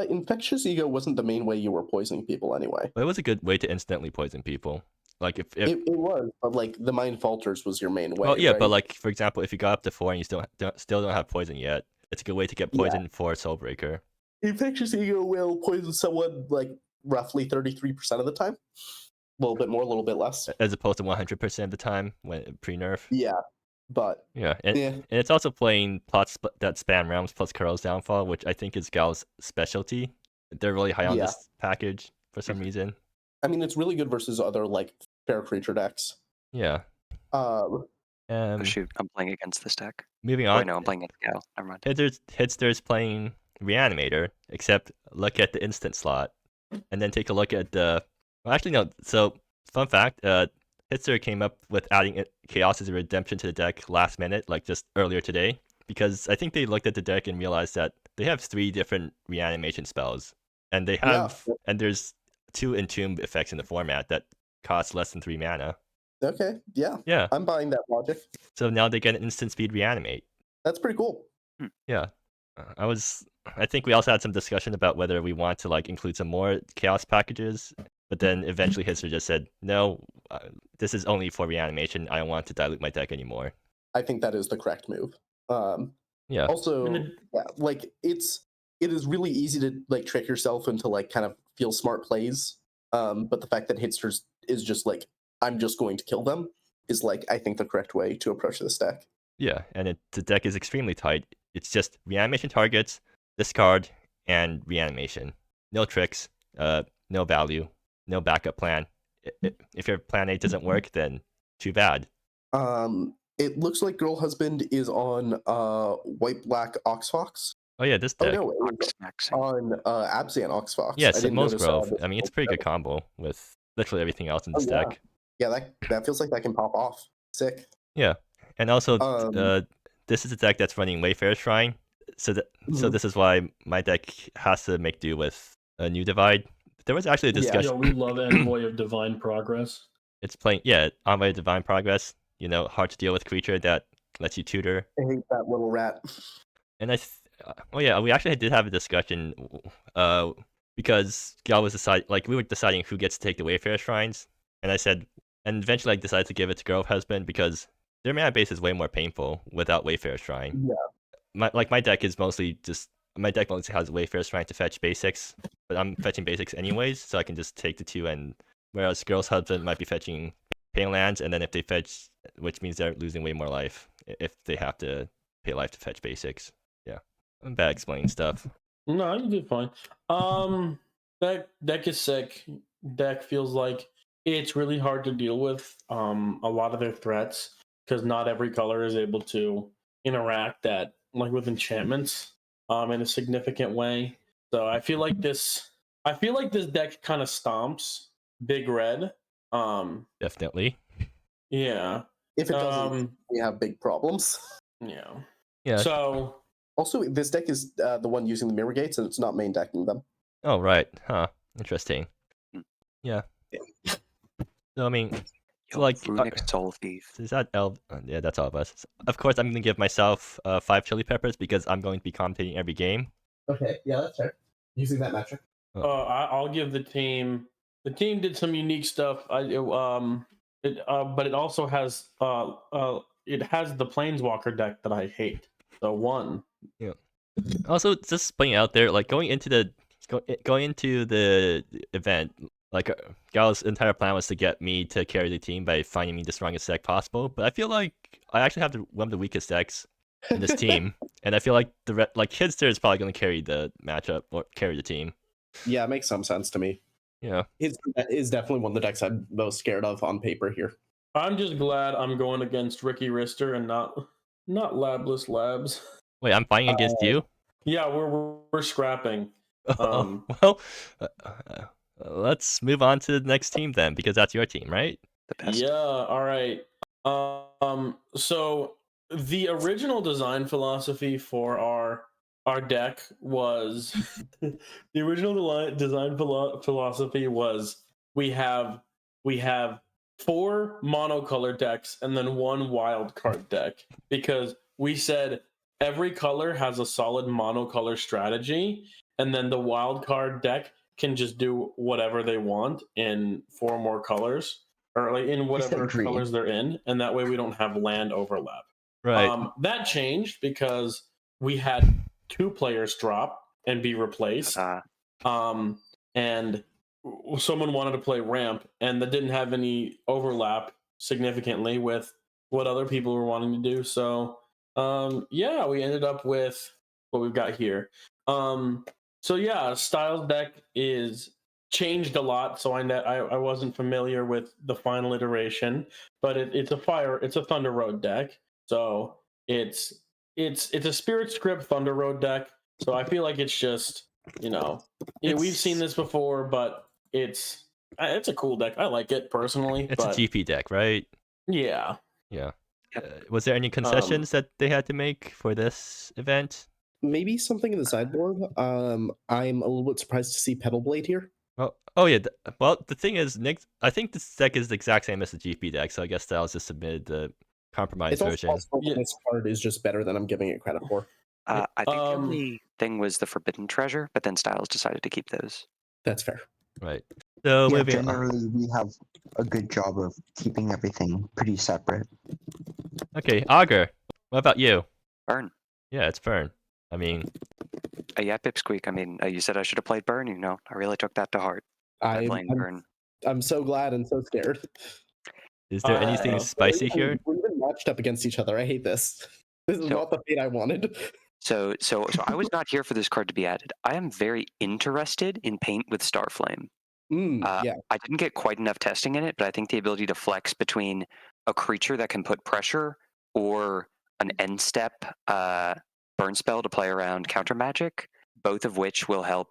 Infectious Ego wasn't the main way you were poisoning people anyway. But it was a good way to instantly poison people. Like if It was, but like the Mind Falters was your main way. well, yeah, right? but like for example, if you got up to 4 and you still don't have poison yet, it's a good way to get Yeah. poison for Soulbreaker. Infectious Ego will poison someone like roughly 33% of the time. A little bit more, a little bit less. As opposed to 100% of the time when pre-nerf. Yeah, but Yeah, and yeah, and it's also playing plots that spam realms plus Curl's downfall, which I think is Gal's specialty. They're really high on Yeah. this package for some reason. I mean it's really good versus other like fair creature decks. Yeah. Oh shoot, I'm playing against this deck. Moving Oh, on. wait, no, I'm playing against Gal. Never mind. Hitster's playing Reanimator, except look at the instant slot, and then take a look at the. Well, actually, no. So, fun fact: Hitster came up with adding Chaos as a redemption to the deck last minute, like just earlier today, because I think they looked at the deck and realized that they have 3 different reanimation spells, and they have and there's 2 entomb effects in the format that cost less than 3 mana. Okay, yeah, Yeah. I'm buying that logic. So now they get an instant speed reanimate. That's pretty cool. Yeah. I think we also had some discussion about whether we want to like include some more chaos packages, but then eventually Hitster just said, no, this is only for reanimation. I don't want to dilute my deck anymore. I think that is the correct move. Yeah. Also, yeah, like it is really easy to like trick yourself into like kind of feel smart plays. But the fact that Hitsters is just like, I'm just going to kill them is like, I think the correct way to approach this deck. Yeah, and the deck is extremely tight. It's just reanimation targets, discard, and reanimation. No tricks, no value, no backup plan. If your plan A doesn't work, then too bad. It looks like Girl Husband is on White Black Oxfox. Oh yeah, this deck. Oh no, it was on Abzan Oxfox. Yes, Most Grove. I mean, it's a pretty good combo with literally everything else in this deck. Yeah, that feels like that can pop off. Sick. Yeah, and also this is a deck that's running Wayfarer Shrine, so this is why my deck has to make do with a new divide. There was actually a discussion. Yeah, we love Envoy of Divine Progress. It's playing Envoy of Divine Progress. You know, hard to deal with creature that lets you tutor. I hate that little rat. And we actually did have a discussion because Gal was we were deciding who gets to take the Wayfarer Shrines, and I said, and eventually I decided to give it to Girl Husband because their mana base is way more painful without Wayfarer Shrine. Yeah. My deck is mostly my deck mostly has Wayfarer Shrine to fetch basics, but I'm fetching basics anyways, so I can just take the 2 and whereas Girl's Husband might be fetching pain lands, and then if they fetch, which means they're losing way more life if they have to pay life to fetch basics. Yeah. I'm bad explaining stuff. No, you did fine. Deck is sick. Deck feels like it's really hard to deal with a lot of their threats because not every color is able to interact with enchantments in a significant way. So I feel like this deck kind of stomps Big Red. Definitely. Yeah. If it doesn't, we have big problems. Yeah. Yeah. So also, this deck is the one using the mirror gates, and it's not main decking them. Oh right. Huh. Interesting. Yeah. So I mean, Runic Soul Thief. Is that yeah, that's all of us. Of course, I'm gonna give myself 5 chili peppers because I'm going to be commentating every game. Okay, yeah, that's fair. Using that metric. I'll give the team. The team did some unique stuff. But it also has it has the Planeswalker deck that I hate. So 1. Yeah. Also, just putting it out there, like going into the event, like Gal's entire plan was to get me to carry the team by finding me the strongest deck possible. But I feel like I actually have one of the weakest decks in this team, and I feel like Hitster is probably going to carry the matchup or carry the team. Yeah, it makes some sense to me. Yeah, it is definitely one of the decks I'm most scared of on paper here. I'm just glad I'm going against Ricky Rister and not Labless Labs. Wait, I'm fighting against you? Yeah, we're scrapping. Let's move on to the next team then, because that's your team, right? The best. Yeah. All right. So the original design philosophy for our our deck was the original design philosophy was we have 4 monocolor decks and then 1 wild card deck, because we said every color has a solid monocolor strategy, and then the wild card deck can just do whatever they want in 4 more colors, or like in whatever Disagree. colors they're in, and that way we don't have land overlap. Right. That changed because we had 2 players drop and be replaced. And someone wanted to play ramp, and that didn't have any overlap significantly with what other people were wanting to do. So yeah, we ended up with what we've got here. So yeah, Styles deck is changed a lot, so I wasn't familiar with the final iteration, but it's a Thunder Road deck. So it's a Spirit Script Thunder Road deck. So I feel like it's just, we've seen this before, but it's a cool deck. I like it personally. It's a GP deck, right? Yeah. Yeah. Was there any concessions that they had to make for this event? Maybe something in the sideboard. I'm a little bit surprised to see Petal Blade here. Oh yeah. Well, the thing is, Nick, I think this deck is the exact same as the GP deck, so I guess Styles just submitted the compromised It's version. also possible this card is just better than I'm giving it credit for. I think the only thing was the Forbidden Treasure, but then Styles decided to keep those. That's fair. Right. So Yeah, moving on. generally we have a good job of keeping everything pretty separate. Okay, Augur. What about you? Burn. Yeah, it's Burn. I mean, Yeah, Pipsqueak. I mean, you said I should have played Burn. I really took that to heart. Burn. I'm so glad and so scared. is there anything spicy here? We're even matched up against each other. I hate this. This is not the fate I wanted. So I was not here for this card to be added. I am very interested in Paint with Starflame. Yeah. I didn't get quite enough testing in it, but I think the ability to flex between a creature that can put pressure or an end step burn spell to play around counter magic, both of which will help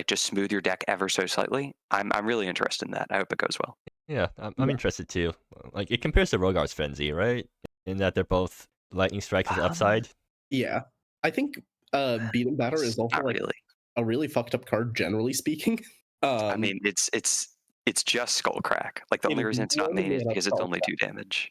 just smooth your deck ever so slightly. I'm really interested in that. I hope it goes well. Yeah, I'm interested too. Like, it compares to Rogar's Frenzy, right? In that they're both lightning strikes as upside. Yeah. I think Beat and Batter is also Not really. a really fucked up card, generally speaking. I mean, it's just Skullcrack. Like, the only reason it's not main is because it's only 2 damage.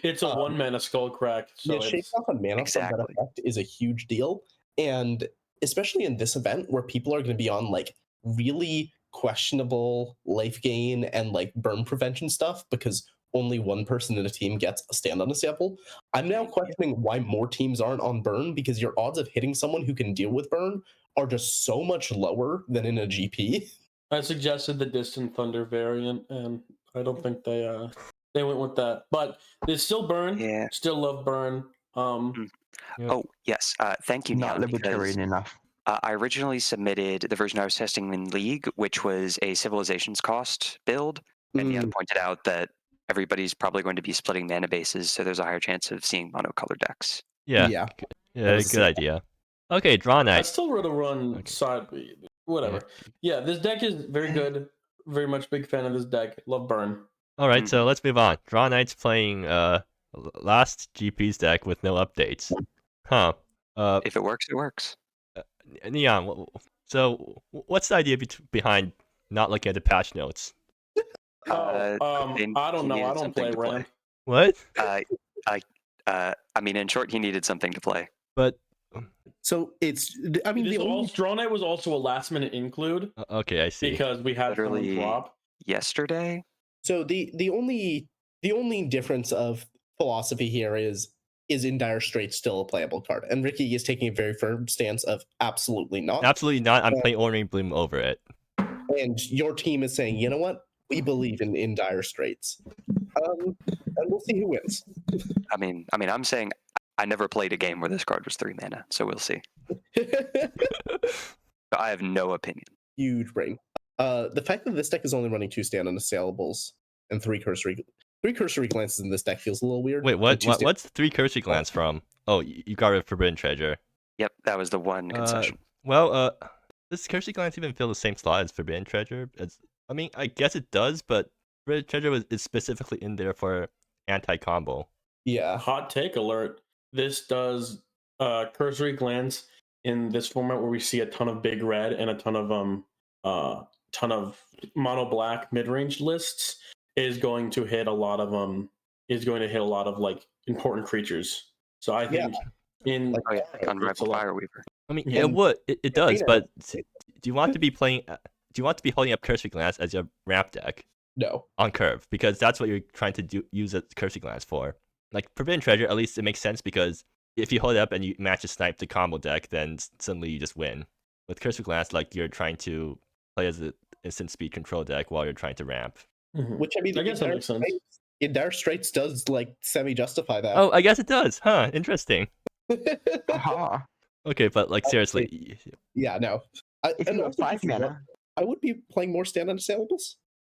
It's a 1 mana Skullcrack. So yeah, shaving off a mana from that effect is a huge deal. And especially in this event where people are going to be on like really questionable life gain and like burn prevention stuff because only one person in a team gets a stand on a sample. I'm now questioning why more teams aren't on burn, because your odds of hitting someone who can deal with burn are just so much lower than in a GP. I suggested the Distant Thunder variant, and I don't think they went with that. But there's still burn. Yeah. Still love burn. Oh yes. Thank you, Not Neon, because libertarian enough. I originally submitted the version I was testing in League, which was a Civilizations cost build, and Neon pointed out that everybody's probably going to be splitting mana bases, so there's a higher chance of seeing monocolor decks. Yeah, good idea. Okay, Draw Knight. I still would have run side. Whatever. Yeah, this deck is very good. Very much big fan of this deck. Love burn. All right, so let's move on. Draw Knight's playing last GP's deck with no updates. Huh. If it works, it works. Neon, so what's the idea behind not looking at the patch notes? I don't know. I don't play ramp. What? I mean, in short, he needed something to play. But so it's. I mean, Draw Knight was also a last minute include. Okay, I see. Because we had literally drop yesterday. So the only difference of philosophy here is in Dire Straits still a playable card, and Ricky is taking a very firm stance of absolutely not. Absolutely not. I'm playing Ornery Bloom over it. And your team is saying, you know what? We believe in Dire Straits. And we'll see who wins. I mean, I'm saying I never played a game where this card was 3 mana, so we'll see. I have no opinion. Huge brain. The fact that this deck is only running 2 stand unassailable and 3 cursory glances in this deck feels a little weird. Wait, what's 3 cursory glance from? Oh, you got rid of Forbidden Treasure. Yep, that was the one concession. Does cursory glance even fill the same slot as Forbidden Treasure? I mean, I guess it does, but Forbidden Treasure is specifically in there for anti-combo. Yeah. Hot take alert. This does cursory glance in this format where we see a ton of big red and a ton of mono black mid range lists is going to hit a lot of like important creatures. So I think in Like, Oh yeah, it's Unrivaled Fireweaver. I mean, Yeah. it would. It does, Athena- but do you want to be playing? Do you want to be holding up Cursory Glance as your ramp deck No. on curve? Because that's what you're trying to use a Cursory Glance for. Like Forbidden Treasure, at least it makes sense because if you hold it up and you match a snipe to combo deck, then suddenly you just win. With Cursory Glance, like you're trying to play as an instant speed control deck while you're trying to ramp. Which I mean, I guess that makes sense. In Dire Straits does like semi-justify that. Oh, I guess it does, huh? Interesting. Aha. Okay, but like seriously, Yeah, no. If and you have also, 5 mana, I would be playing more stand unassailable.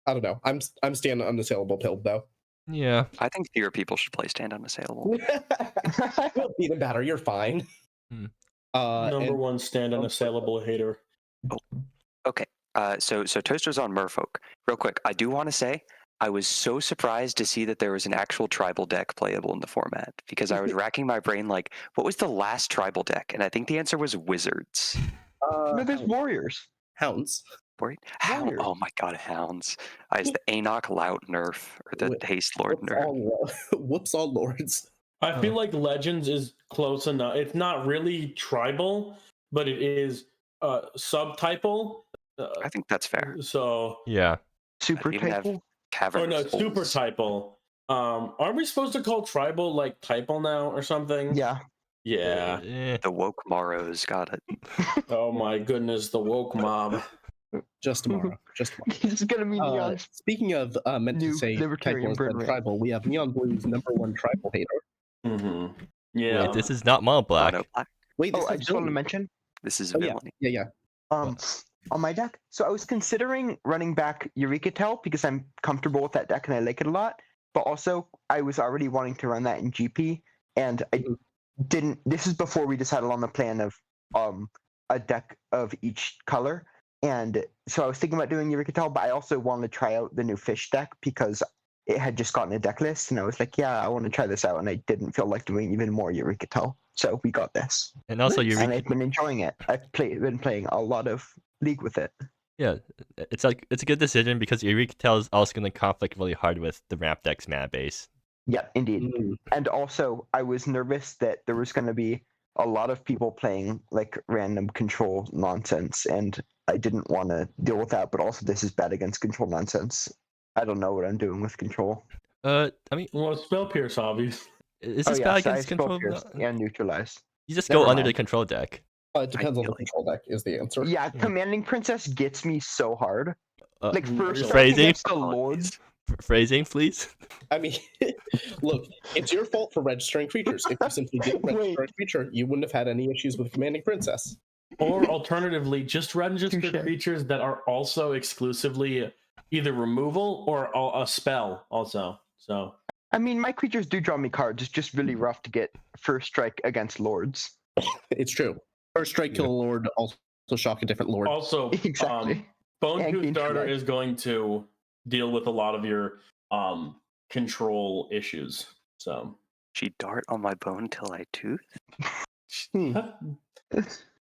I don't know. I'm stand unassailable pilled though. yeah. I think fewer people should play Stand Unassailable. You'll beat him better. You're fine. Hmm. Number And one stand unassailable hater. Okay. So Toaster's on Merfolk. Real quick, I do want to say I was so surprised to see that there was an actual tribal deck playable in the format because I was racking my brain like, what was the last tribal deck? And I think the answer was Wizards. no, there's warriors. hounds. Right? Warriors. Oh my god, Hounds. Is the Anok Lout nerf or the Wh- Haste Lord Whoops nerf? all, whoops all lords. I feel like Legends is close enough. It's not really tribal, but it is subtypal. I think that's fair. So, Yeah. Super even have typal. Cavern or no, of super Souls. typal. Aren't we supposed to call tribal like typal now or something? Yeah. Yeah. The Woke Morrows got it. Oh my goodness, the woke mob. Just tomorrow. Just tomorrow. He's gonna be neon. Speaking of meant to New say libertarian typal burn instead of rate. tribal, we have Neon Blue's #1 tribal hater. Mm-hmm. Yeah. Wait, this is not mono black. Mono Black. Wait, this Oh, I is just want to villainy. mention. This is Oh, yeah, villainy. yeah. On my deck. So I was considering running back Eureka Tail because I'm comfortable with that deck and I like it a lot. But also I was already wanting to run that in GP, and I didn't. This is before we decided on the plan of a deck of each color. And so I was thinking about doing Eureka Tail, but I also wanted to try out the new fish deck because it had just gotten a deck list, and I was like, yeah, I want to try this out, and I didn't feel like doing even more Eureka Tail. So we got this. And also Nice. And Eureka. I've been enjoying it. Been playing a lot of League with it. Yeah, it's a good decision because Eureka Tail is also going to conflict really hard with the ramp deck's mana base. Yeah, indeed. Mm. And also, I was nervous that there was going to be a lot of people playing like random control nonsense, and I didn't want to deal with that. But also, this is bad against control nonsense. I don't know what I'm doing with control. I mean, Well, Spell Pierce, obvious. is this bad so I against spell control? pierce and neutralize. You just Never go under the mind. control deck. It depends on the Ideally. control deck is the answer. Yeah, commanding princess gets me so hard. Like first off, Phrasing? against the lords. Phrasing, please. I mean, look, it's your fault for registering creatures. If you simply didn't register a creature, you wouldn't have had any issues with commanding princess. Or alternatively, just register Touche. creatures that are also exclusively either removal or a spell also. So I mean, my creatures do draw me cards. It's just really rough to get first strike against lords. It's true. First strike, kill a lord, also shock a different lord. also Exactly. Bone And Tooth Darter intellect. is going to deal with a lot of your control issues. So She dart on my bone till I tooth. Hmm.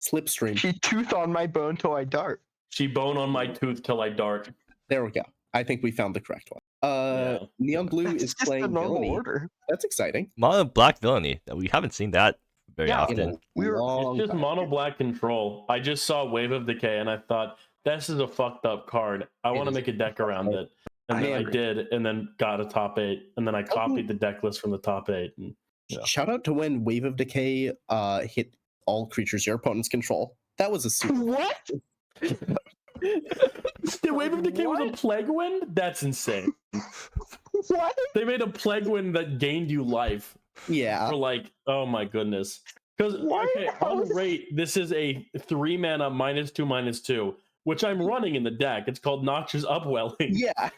Slipstream. She tooth on my bone till I dart. she bone on my tooth till I dart. There we go. I think we found the correct one. Yeah. Neon Blue That's is just the playing normal villainy. order. That's exciting. Mono black villainy. We haven't seen that very Yeah, often. We were- Long It's just time. mono black control. I just saw Wave of Decay and I thought this is a fucked up card. I It want to is make a deck around it. And I then I agree. did, and then got a top 8, and then I copied the deck list from the top 8. And Yeah. Shout out to when Wave of Decay hit all creatures your opponents control. That was a super. What? the Wave of Decay was a Plague Wind? That's insane. What? They made a Plague Wind that gained you life Yeah. for like, oh my goodness. Because Why? okay, How on is- rate, this is a 3 mana -2/2, which I'm running in the deck. It's called Noxious Upwelling. Yeah.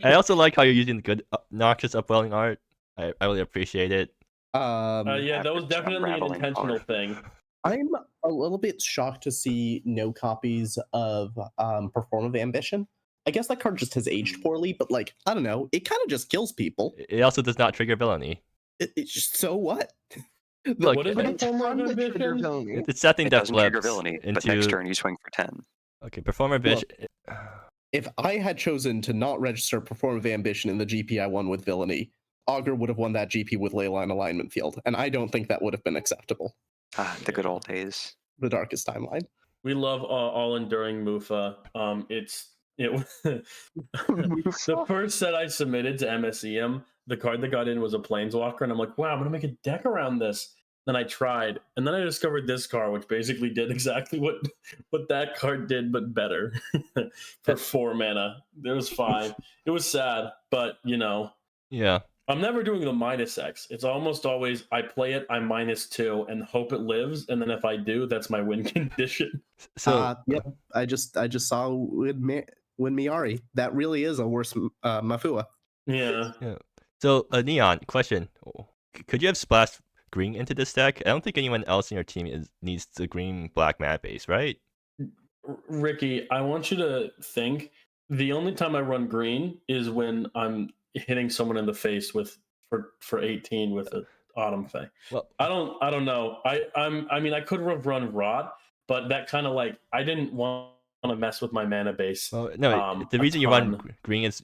I also like how you're using the good noxious upwelling art. I really appreciate it. Yeah, that was Average definitely an unraveling intentional card. thing. I'm a little bit shocked to see no copies of Performative Ambition. I guess that card just has aged poorly, but like, I don't know, it kind of just kills people. It also does not trigger villainy. It's just so what? Look, What is But the it's former fun to trigger ambition? villainy. it's something It that doesn't trigger flips villainy, but next into turn you swing for 10. okay. Performer Look, ambition. if I had chosen to not register Performative Ambition in the GP I won with Villainy, Augur would have won that GP with Leyline Alignment Field, and I don't think that would have been acceptable. Ah, the good old days. The darkest timeline. We love all enduring Mufa. The first set I submitted to MSEM, the card that got in was a Planeswalker, and I'm like, wow, I'm gonna make a deck around this. Then I tried, and then I discovered this card, which basically did exactly what that card did, but better for 4 mana. It was fine. It was sad, but Yeah. I'm never doing the -X. It's almost always I play it, I'm -2, and hope it lives, and then if I do, that's my win condition. So Yep, I just saw with Miari. That really is a worse Mafua. Yeah. So Neon question: could you have splashed green into this deck? I don't think anyone else in your team needs the green black mana base, right? Ricky, I want you to think the only time I run green is when I'm hitting someone in the face for 18 with an Autumn Fae. Well, I don't know. I mean I could have run Rot, but that kind of like I didn't want to mess with my mana base. well no. The a reason you ton. run green is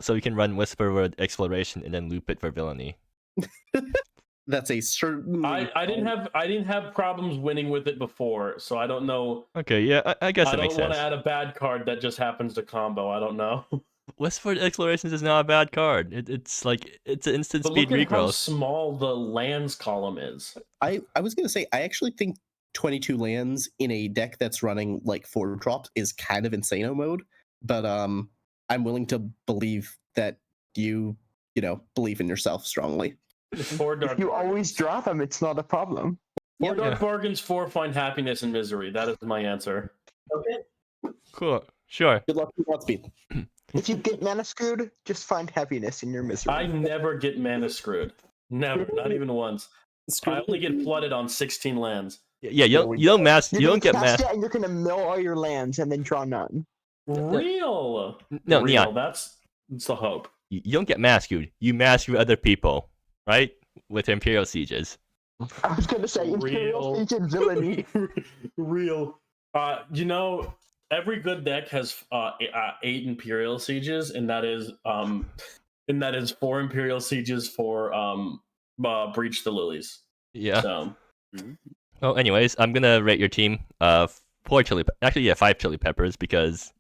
so you can run Whisper Word Exploration and then loop it for Villainy. That's a certain. I didn't have problems winning with it before, so I don't know. Okay, yeah, I guess I that don't makes want to sense. add a bad card that just happens to combo. I don't know. Whisper Word Explorations is not a bad card. It's like it's an instant But speed look at how regrowth. small the lands column is. I was gonna say I actually think 22 lands in a deck that's running like 4 drops is kind of insano mode, but I'm willing to believe that you believe in yourself strongly. It's 4 dark. If you always drop them, it's not a problem. 4 dark Yeah. bargains, 4 find happiness and misery. That is my answer. Okay. Cool, sure. Good luck with Godspeed. If you get mana screwed, just find happiness in your misery. I never get mana screwed. Never, not even once. I only get flooded on 16 lands. Yeah, you don't mask. You're You gonna don't get cast mask. it and you're gonna mill all your lands and then draw none. Real. No, Real. Neon. That's the hope. You don't get masked. You mask other people, right? With Imperial Sieges. I was gonna say Imperial Real. Siege and Villainy. Real. Every good deck has 8 Imperial Sieges, and that is 4 Imperial Sieges for Breach the Lilies. Yeah. So Well, anyways, I'm gonna rate your team 4 chili. Actually, yeah, 5 chili peppers because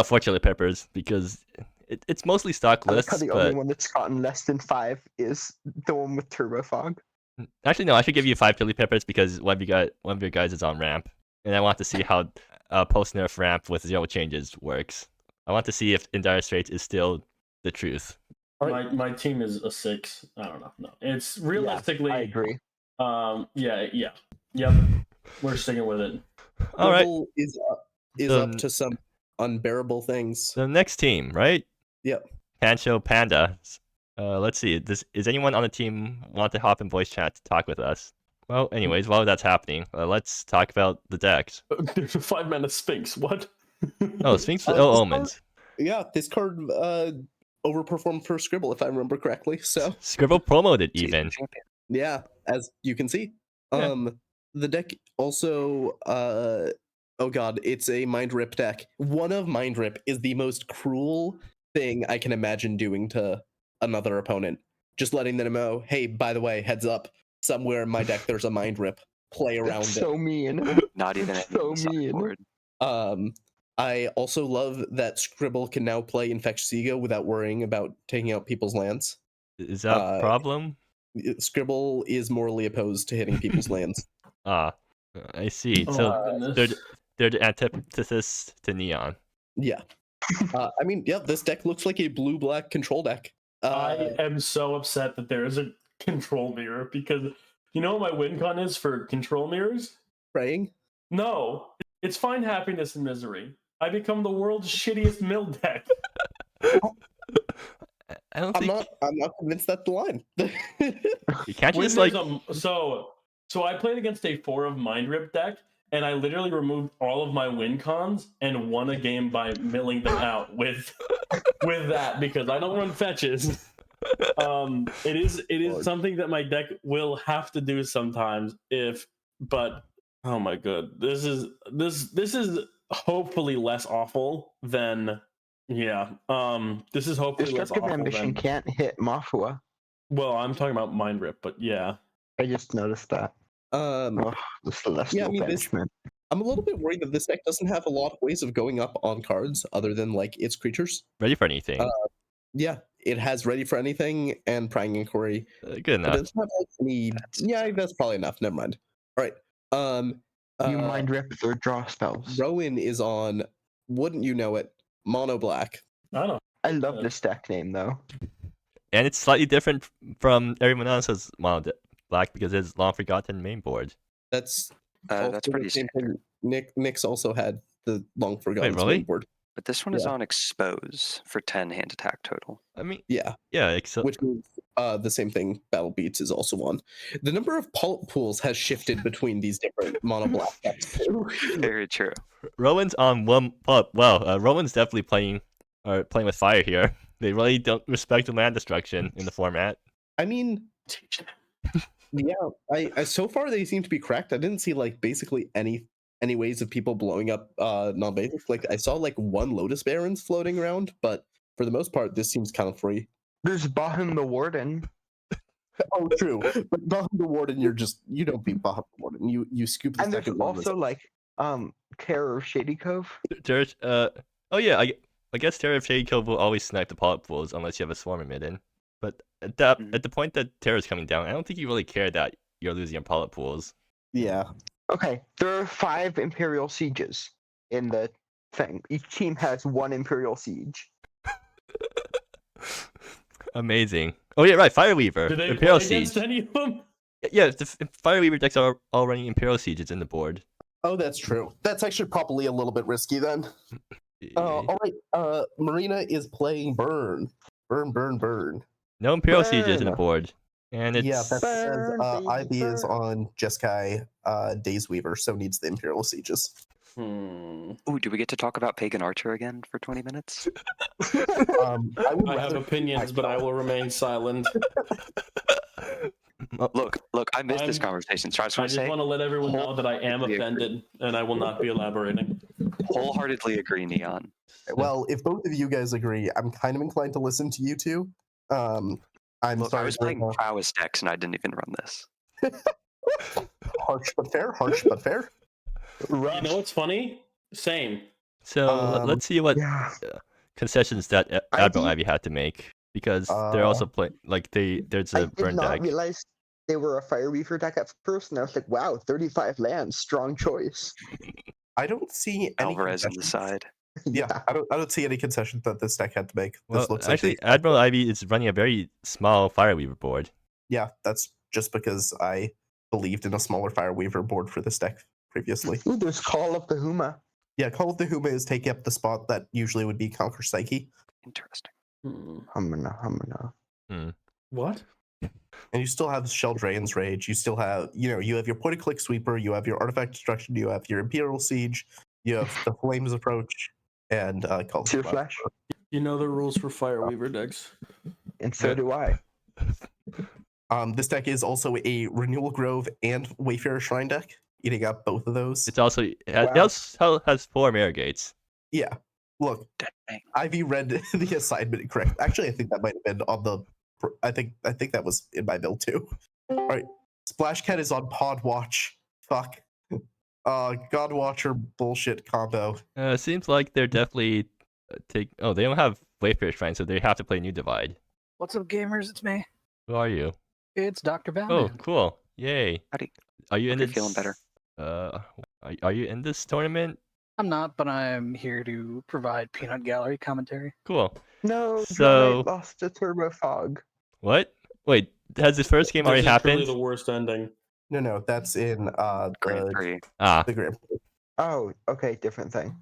4 chili peppers because it's mostly stock I like how lists. the only But one that's gotten less than 5 is the one with Turbo Fog. actually, no, I should give you 5 chili peppers because one of your guys is on ramp, and I want to see how post nerf ramp with 0 changes works. I want to see if In Dire Straits is still the truth. my team is a 6. I don't know. No, it's realistically. I agree. Yep. We're sticking with it. All right, Dribble is up to some unbearable things. the next team, right? Yep. Panxiou Pandas. Let's see. Does anyone on the team want to hop in voice chat to talk with us? Well, anyways, while that's happening, let's talk about the decks. There's a 5 mana Sphinx. What? Oh, Sphinx this Omens. Yeah, this card overperformed for Scribble, if I remember correctly. So Scribble promoted even. yeah, as you can see. Yeah. The deck also oh god, it's a Mind Rip deck. One of Mind Rip is the most cruel thing I can imagine doing to another opponent. Just letting them know, hey, by the way, heads up, somewhere in my deck there's a Mind Rip. Play around That's it. so mean. Not even That's any so on the mean. sideboard. I also love that Scribble can now play Infectious Ego without worrying about taking out people's lands. Is that a problem? Scribble is morally opposed to hitting people's lands. Ah, I see. Oh, So my goodness. they're the antithesis to Neon. Yeah. I mean, yeah, this deck looks like a blue-black control deck. I am so upset that there is a control mirror because you know what my win con is for control mirrors? Praying? No, it's find happiness and misery. I become the world's shittiest mill deck. I don't think I'm not convinced that's the line. you can't When just like there's so I played against a 4 of Mind Rip deck, and I literally removed all of my win cons and won a game by milling them out with that because I don't run fetches. It is Lord. something that my deck will have to do sometimes. But oh my god, this is hopefully less awful than This is hopefully less Destructive awful Ambition than. can't hit Mafua. Well, I'm talking about Mind Rip, but yeah. I just noticed that. The Celestial Banishment. I'm a little bit worried that this deck doesn't have a lot of ways of going up on cards other than like its creatures. Ready for anything. Yeah, it has Ready for Anything and Prying Inquiry. Good But enough. it doesn't have like any. Yeah, that's probably enough. Never mind. All right. You Mind Rip or draw spells. Rowan is on. Wouldn't you know it? Mono black. I don't. I love this deck name though. And it's slightly different from everyone else's mono black because it's Long Forgotten main board. That's That's pretty the same standard. thing. Nick's also had the Long Forgotten really? board. But this one is Yeah. on Expose for 10 hand attack total. I mean, Yeah, except which means the same thing Battle Beats is also on. The number of polyp pools has shifted between these different mono black decks too. Very true. Rowan's on one pup. Well, Rowan's definitely playing with fire here. They really don't respect the land destruction in the format. I mean, yeah, I so far they seem to be correct. I didn't see like basically any ways of people blowing up non-basic. Like I saw like one Lotus Barons floating around, but for the most part, this seems kind of free. There's Bahum the Warden. Oh, true. But Bahum the Warden, you don't beat Bahum the Warden. You scoop the And there's second one. also like Terror of Shady Cove. There's oh yeah, I guess Terror of Shady Cove will always snipe the polyp pools unless you have a swarm emitten. But at the point that Terror's coming down, I don't think you really care that you're losing your polyp pools. Yeah. Okay, there are 5 Imperial Sieges in the thing. Each team has 1 Imperial Siege. Amazing. Oh yeah, right. Fireweaver. Do they Imperial play against Siege. any of them? Yeah, the Fireweaver decks are all running Imperial Sieges in the board. Oh, that's true. That's actually probably a little bit risky then. All right. Marina is playing Burn. Burn. No Imperial Sieges in the Burn. board. And it's Yeah, that says Burn, baby, Ivy is burn. on Jeskai Days Weaver, so needs the Imperial Sieges. Ooh, do we get to talk about Pagan Archer again for 20 minutes? I would I have rather- opinions, but I will remain silent. Look, I missed this I'm- conversation. So I just I want to just say, want to let everyone know that I am wholeheartedly offended, and I will not be elaborating. wholeheartedly agree, Neon. Well, if both of you guys agree, I'm kind of inclined to listen to you two. I'm Look, I sorry. was playing prowess decks and I didn't even run this. Harsh but fair. You know what's funny? Same. So let's see what Yeah. concessions that Admiral Ivy? Ivy had to make because they're also playing like there's I a did burn not deck. realize they were a Fireweaver deck at first, and I was like, wow, 35 lands, strong choice. I don't see any Alvarez on the concessions. side. Yeah, I don't see any concessions that this deck had to make. This Well, looks actually, like Admiral Ivy is running a very small Fireweaver board. yeah, that's just because I believed in a smaller Fireweaver board for this deck previously. Ooh, there's Call of the Huma. Yeah, Call of the Huma is taking up the spot that usually would be Conquer Psyche. Interesting. Humana. What? And you still have Sheldragon's Rage. You still have, you have your point and click sweeper. You have your artifact destruction. You have your Imperial Siege. You have the Flames Approach, and Call of Sear the Flash. You know the rules for Fireweaver decks. And so do I. This deck is also a Renewal Grove and Wayfarer Shrine deck, eating up both of those. It's also it Wow. also has 4 Mirror Gates. Yeah. Look, Dang. Ivy read the assignment correct. Actually, I think that might have been on the. I think that was in my build too. All right, Splash Cat is on Pod Watch. Fuck. God Watcher bullshit combo. Seems like they're definitely they don't have Wayfarer Shrine, so they have to play New Divide. What's up, gamers? It's me. Who are you? It's Dr. Oh, Batman. cool! Yay! Howdy. Are you in Hope this? you're feeling better. Are you in this tournament? I'm not, but I'm here to provide Peanut Gallery commentary. Cool. No, So- Dry lost to Turbo Fog. What? Wait, has the first game already This is truly happened? the worst ending. No, that's in Grand the, Prix. Ah, the Grand Prix. Oh, okay, different thing.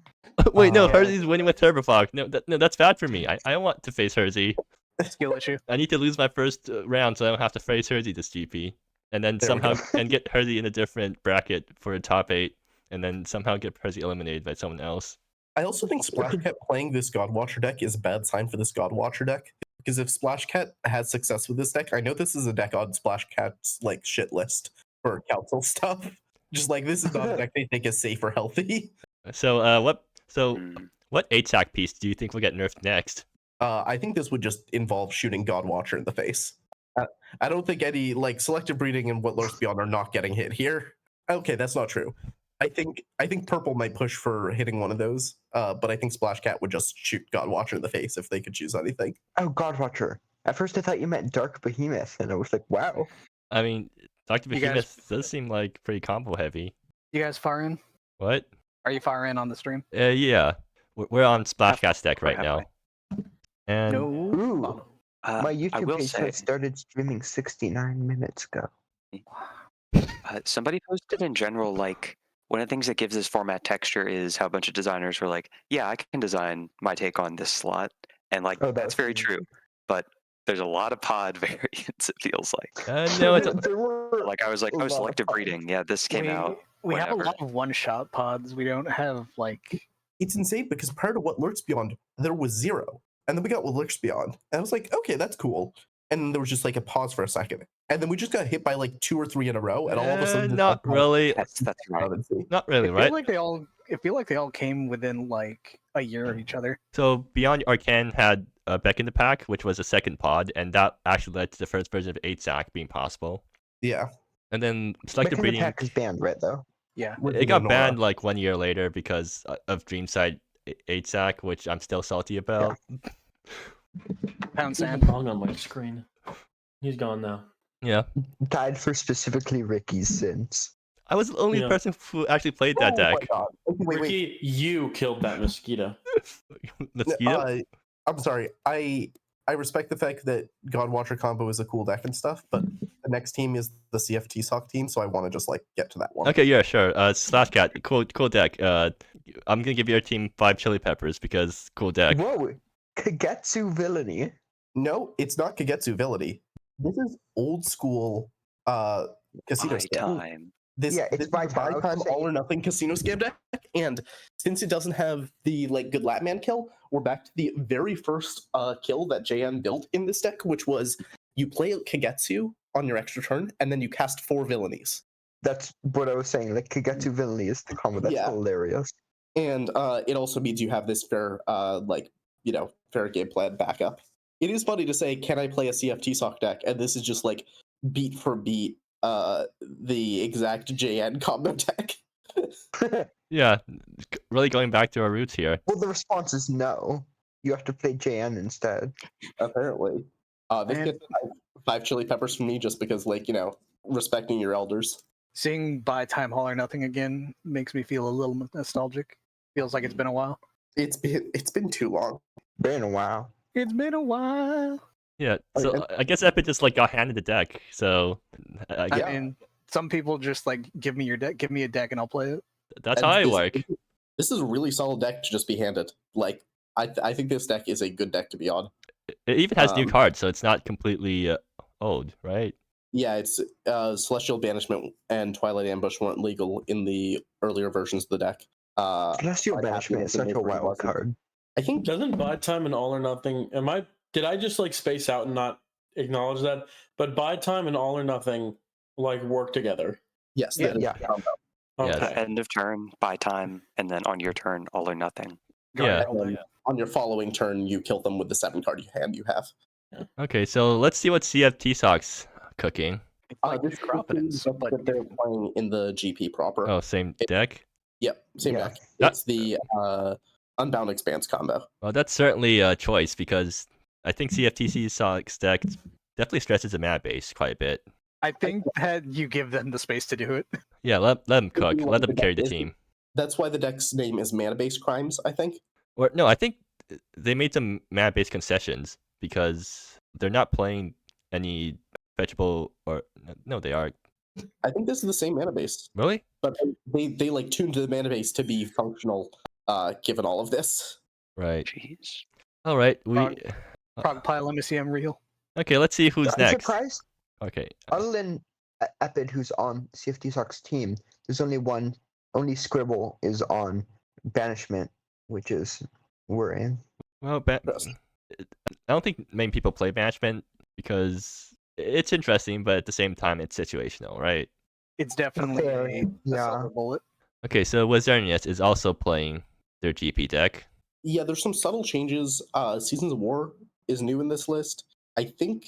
wait, no, Uh, Hersey's winning with Turbofog. No, that's bad for me. I don't want to face Hersey. Skill issue. I need to lose my first round so I don't have to face Hersey this GP, and then There we somehow go. and get Hersey in a different bracket for a top 8, and then somehow get Hersey eliminated by someone else. I also think Splash Cat playing this God Watcher deck is a bad sign for this God Watcher deck because if Splash Cat has success with this deck, I know this is a deck on Splash Cat's like shit list for council stuff. Just like this is not a deck they think is safe or healthy. So what Mm. what 8-sack piece do you think will get nerfed next? I think this would just involve shooting Godwatcher in the face. I don't think any like selective breeding and what lurks beyond are not getting hit here. Okay, that's not true. I think purple might push for hitting one of those, but I think Splash Cat would just shoot Godwatcher in the face if they could choose anything. Oh, Godwatcher. At first I thought you meant Dark Behemoth, and I was like, wow. I mean, Dr. You guys- Behemoth does seem like pretty combo heavy. You guys far in? What? Are you far in on the stream? Yeah. We're on Splash Cat's deck right We're now. And No. Ooh. My I YouTube will page say, had started streaming 69 minutes ago. somebody posted in general, like, one of the things that gives this format texture is how a bunch of designers were like, yeah, I can design my take on this slot. And, like, Oh, that's very true. But there's a lot of pod variants, it feels like. no, it's There were Like, I was like, a oh, lot of selective pods. breeding. Yeah, this came out. We have a whenever. lot of one-shot pods. We don't have like. It's insane because prior to what lurks beyond, there was 0, and then we got what lurks beyond, and I was like, okay, that's cool. And then there was just like a pause for a second, and then we just got hit by like 2 or 3 in a row, and all of a sudden, this not upside really. That's right. redundancy. Not really, I right? feel like they all. I feel like they all came within like a year of each other. So Beyond Arcane had Beck in the Pack, which was a second pod, and that actually led to the first version of 8-sack being possible. Yeah, And then Back selective in the breeding, Pack is banned, right, though? Yeah. it got banned like 1 year later because of Dreamside 8-sack, which I'm still salty about. Pound There's a sand. bong on my screen. He's gone now. Yeah. Died for specifically Ricky's sins. I was the only Yeah. person who actually played that deck. Oh my god! Okay, wait. Ricky, you killed that mosquito. Mosquito? I'm sorry. I respect the fact that Godwatcher combo is a cool deck and stuff, but the next team is the CFT sock team, so I want to just like get to that one. Okay, yeah, sure. Slash Cat, cool deck. I'm gonna give your team 5 chili peppers because cool deck. Whoa, Kagetsu villainy. No, it's not Kagetsu Villainy. This is old school casino My scam. time. This, Yeah, it's this is by a buy time, time I'll say. all or nothing casino scam deck, and since it doesn't have the like good Latman kill, we're back to the very first kill that JN built in this deck, which was you play Kagetsu on your extra turn, and then you cast 4 villainies. That's what I was saying. Like Kagetsu villainy is the combo. That's Yeah. hilarious. And it also means you have this fair fair game plan backup. It is funny to say, can I play a CFT sock deck? And this is just like beat for beat the exact JN combo deck. Yeah, really going back to our roots here. Well, the response is no. You have to play JN instead. Apparently. This Man. gets 5 chili peppers from me just because, like, respecting your elders. Seeing By Time All or Nothing again makes me feel a little nostalgic. Feels like it's been a while. It's been too long. Been a while. It's been a while. Yeah, Okay. so I guess Epic just like got handed the deck. So I I guess mean, some people just like give me your deck, give me a deck, and I'll play it. that's And how I this- work. This is a really solid deck to just be handed. Like, I think this deck is a good deck to be on. It even has new um, cards, so it's not completely old, right? Yeah, it's Celestial Banishment and Twilight Ambush weren't legal in the earlier versions of the deck. Celestial I have Banishment to is such a admit, wild card. I think Doesn't Buy Time and All or Nothing? Did I just like space out and not acknowledge that? But Buy Time and All or Nothing like work together. yes, Yeah. that is Yeah. the combo. Yes. Okay. End of turn, buy time, and then on your turn, all or nothing. Yeah. And then on your following turn, you kill them with the 7 card hand you have. Okay, so let's see what CFT Sock's cooking. It's like This Necropolis, is the deck but that they're playing in the GP proper. Oh, same deck. Yep, same Yeah. deck. That- It's the Unbound Expanse combo. Well, that's certainly a choice because I think CFTC Sock's deck definitely stresses the mana base quite a bit. I think that you give them the space to do it. Yeah, let them cook. you Let want them the carry deck the is- team. That's why the deck's name is Mana Based Crimes, I think. Or no, I think they made some mana-based concessions because they're not playing any fetchable or no, they are I think this is the same mana base, really. but they like tuned the mana base to be functional given all of this. Right. Jeez. All right. Pile MSEM real. Okay. Let's see who's I'm next. surprised. Okay. Other than Epid, who's on CFT Sock's team, there's only Scribble is on Banishment, which is we're in. Well, Yes. I don't think many people play management because it's interesting, but at the same time, it's situational, right? It's definitely Fair, a yeah. silver bullet. Okay, so Wizardius is also playing their GP deck. Yeah, there's some subtle changes. Seasons of War is new in this list. I think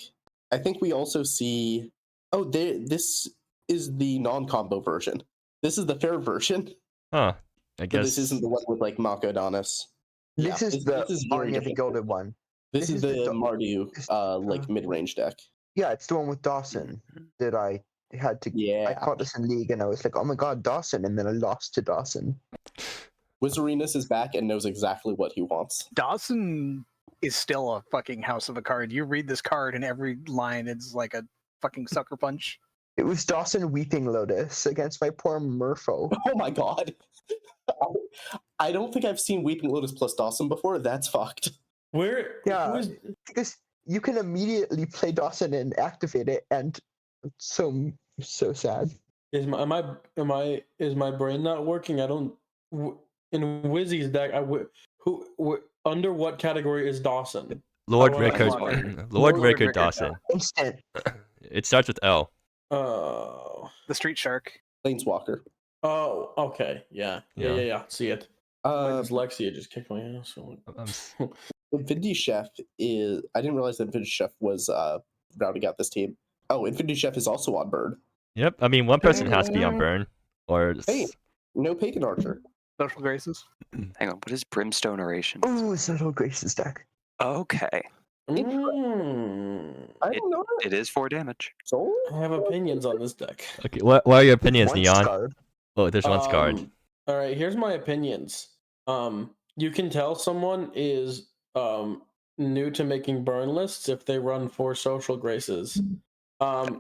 we also see. Oh, this is the non-combo version. This is the fair version. Huh. I So guess this isn't the one with like Mako Adonis. This Yeah, is the this is very Anya the different. Gilded one. This is the Mardu this- like mid-range deck. Yeah, it's the one with Dawson that I had to. Yeah. I caught this in League and I was like, oh my god, Dawson, and then I lost to Dawson. Wizardiness is back and knows exactly what he wants. Dawson is still a fucking house of a card. You read this card and every line it's like a fucking sucker punch. It was Dawson Weeping Lotus against my poor Murpho. Oh my god. I don't think I've seen Weeping Lotus plus Dawson before. That's fucked. Where? Yeah. who is- Because you can immediately play Dawson and activate it, and it's so sad. Is my brain not working? I don't. In Wizzy's deck, under what category is Dawson? Lord Oh, Rickard, Walker. Lord Lord Rickard Rickard Dawson. Instant. It starts with L. Oh. The Street Shark. Planeswalker. Oh. Okay. Yeah. Yeah. See it. My dyslexia just kicked my ass. Infinity Chef is. I didn't realize that Infinity Chef was rounding out this team. Oh, Infinity Chef is also on Bird. Yep. I mean, one person has to be on burn, or Hey, no Pagan Archer. Social Graces. Hang on, what is Brimstone Oration? Oh, Subtle Graces deck. Okay, Mm, I don't know. it is 4 damage. Soul? I have opinions on this deck. okay. What are your opinions, One Neon? card. Oh, there's one scarred. All right, here's my opinions. You can tell someone is new to making burn lists if they run 4 social graces.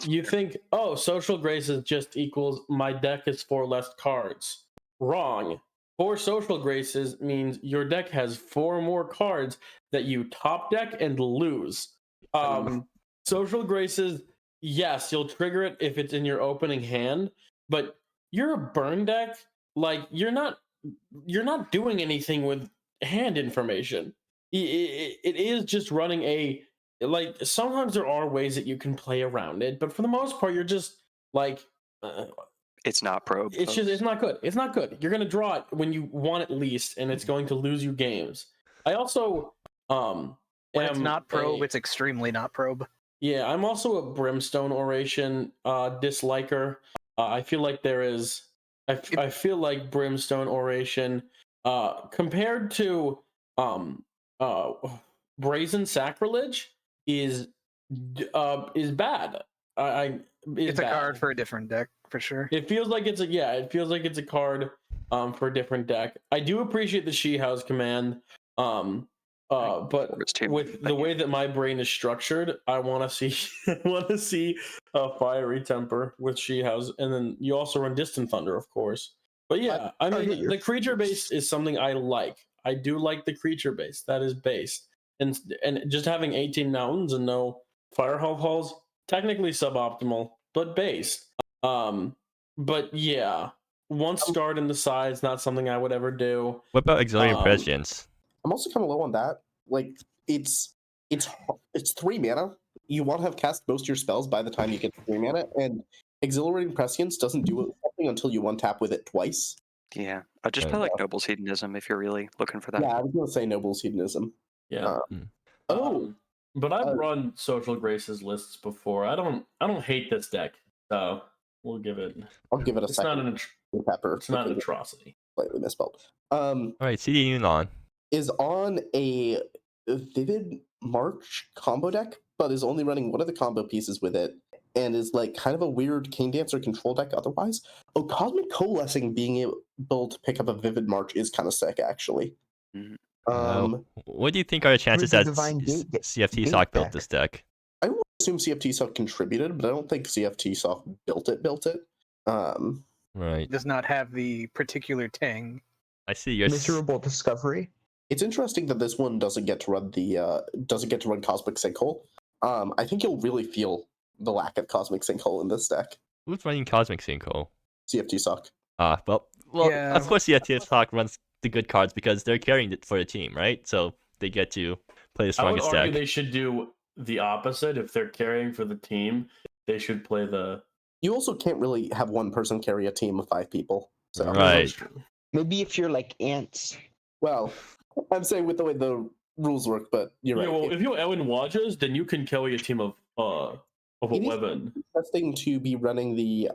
You think, oh, social graces just equals my deck is 4 less cards. Wrong. 4 social graces means your deck has 4 more cards that you top deck and lose. Social graces, yes, you'll trigger it if it's in your opening hand, but you're a burn deck. Like you're not doing anything with hand information. It is just running a, like, sometimes there are ways that you can play around it, but for the most part, you're just like, It's not probe. it's not good. It's not good. You're gonna draw it when you want it least, and it's going to lose you games. I also When it's not probe, it's extremely not probe. Yeah, I'm also a Brimstone Oration disliker. I feel like there is. I feel like Brimstone Oration, compared to Brazen Sacrilege, is bad. It's a card for a different deck for sure. It feels like it's a card for a different deck. I do appreciate the She House command. But with the way that my brain is structured, I want to see a Fiery Temper with She House, and then you also run Distant Thunder, of course. But yeah, I mean, the creature base is something I like. I do like the creature base. That is based, and just having 18 mountains and no fire halls, technically suboptimal, but based. But yeah, one scarred in the side is not something I would ever do. What about Auxiliary Prescience? I'm also kind of low on that. Like it's 3 mana. You want to have cast most of your spells by the time you get 3 mana, and Exhilarating Prescience doesn't do something until you untap with it twice. Yeah, I just play like Noble's Hedonism if you're really looking for that. Yeah, I was gonna say Noble's Hedonism. Yeah. But I've run Social Graces lists before. I don't hate this deck, so we'll give it. I'll give it a It's second. It's not an atrocity. Slightly misspelled. All right, CD Unon is on a Vivid March combo deck, but is only running one of the combo pieces with it, and is like kind of a weird Cane Dancer control deck otherwise. Oh, Cosmic Coalescing being able to pick up a Vivid March is kind of sick, actually. Mm-hmm. What do you think are the chances that CFT Sock built deck. this deck? I would assume CFT Sock contributed, but I don't think CFT Sock built it. Right. Does not have the particular tang. I see your Miserable Discovery. It's interesting that this one doesn't get to run Cosmic Sinkhole. I think you'll really feel the lack of Cosmic Sinkhole in this deck. Who's running Cosmic Sinkhole? CFT Sock. Well, Yeah. of course CFT Sock runs the good cards because they're carrying it for the team, right? So they get to play the I would strongest argue deck. they should do the opposite. If they're carrying for the team, they should play the. You also can't really have one person carry a team of 5 people. So, Right. Maybe if you're like ants. well, I'm saying with the way the rules work, but you're Yeah, right. well, if you're Ellen Watches, then you can carry a team of a It is weapon. interesting to be running the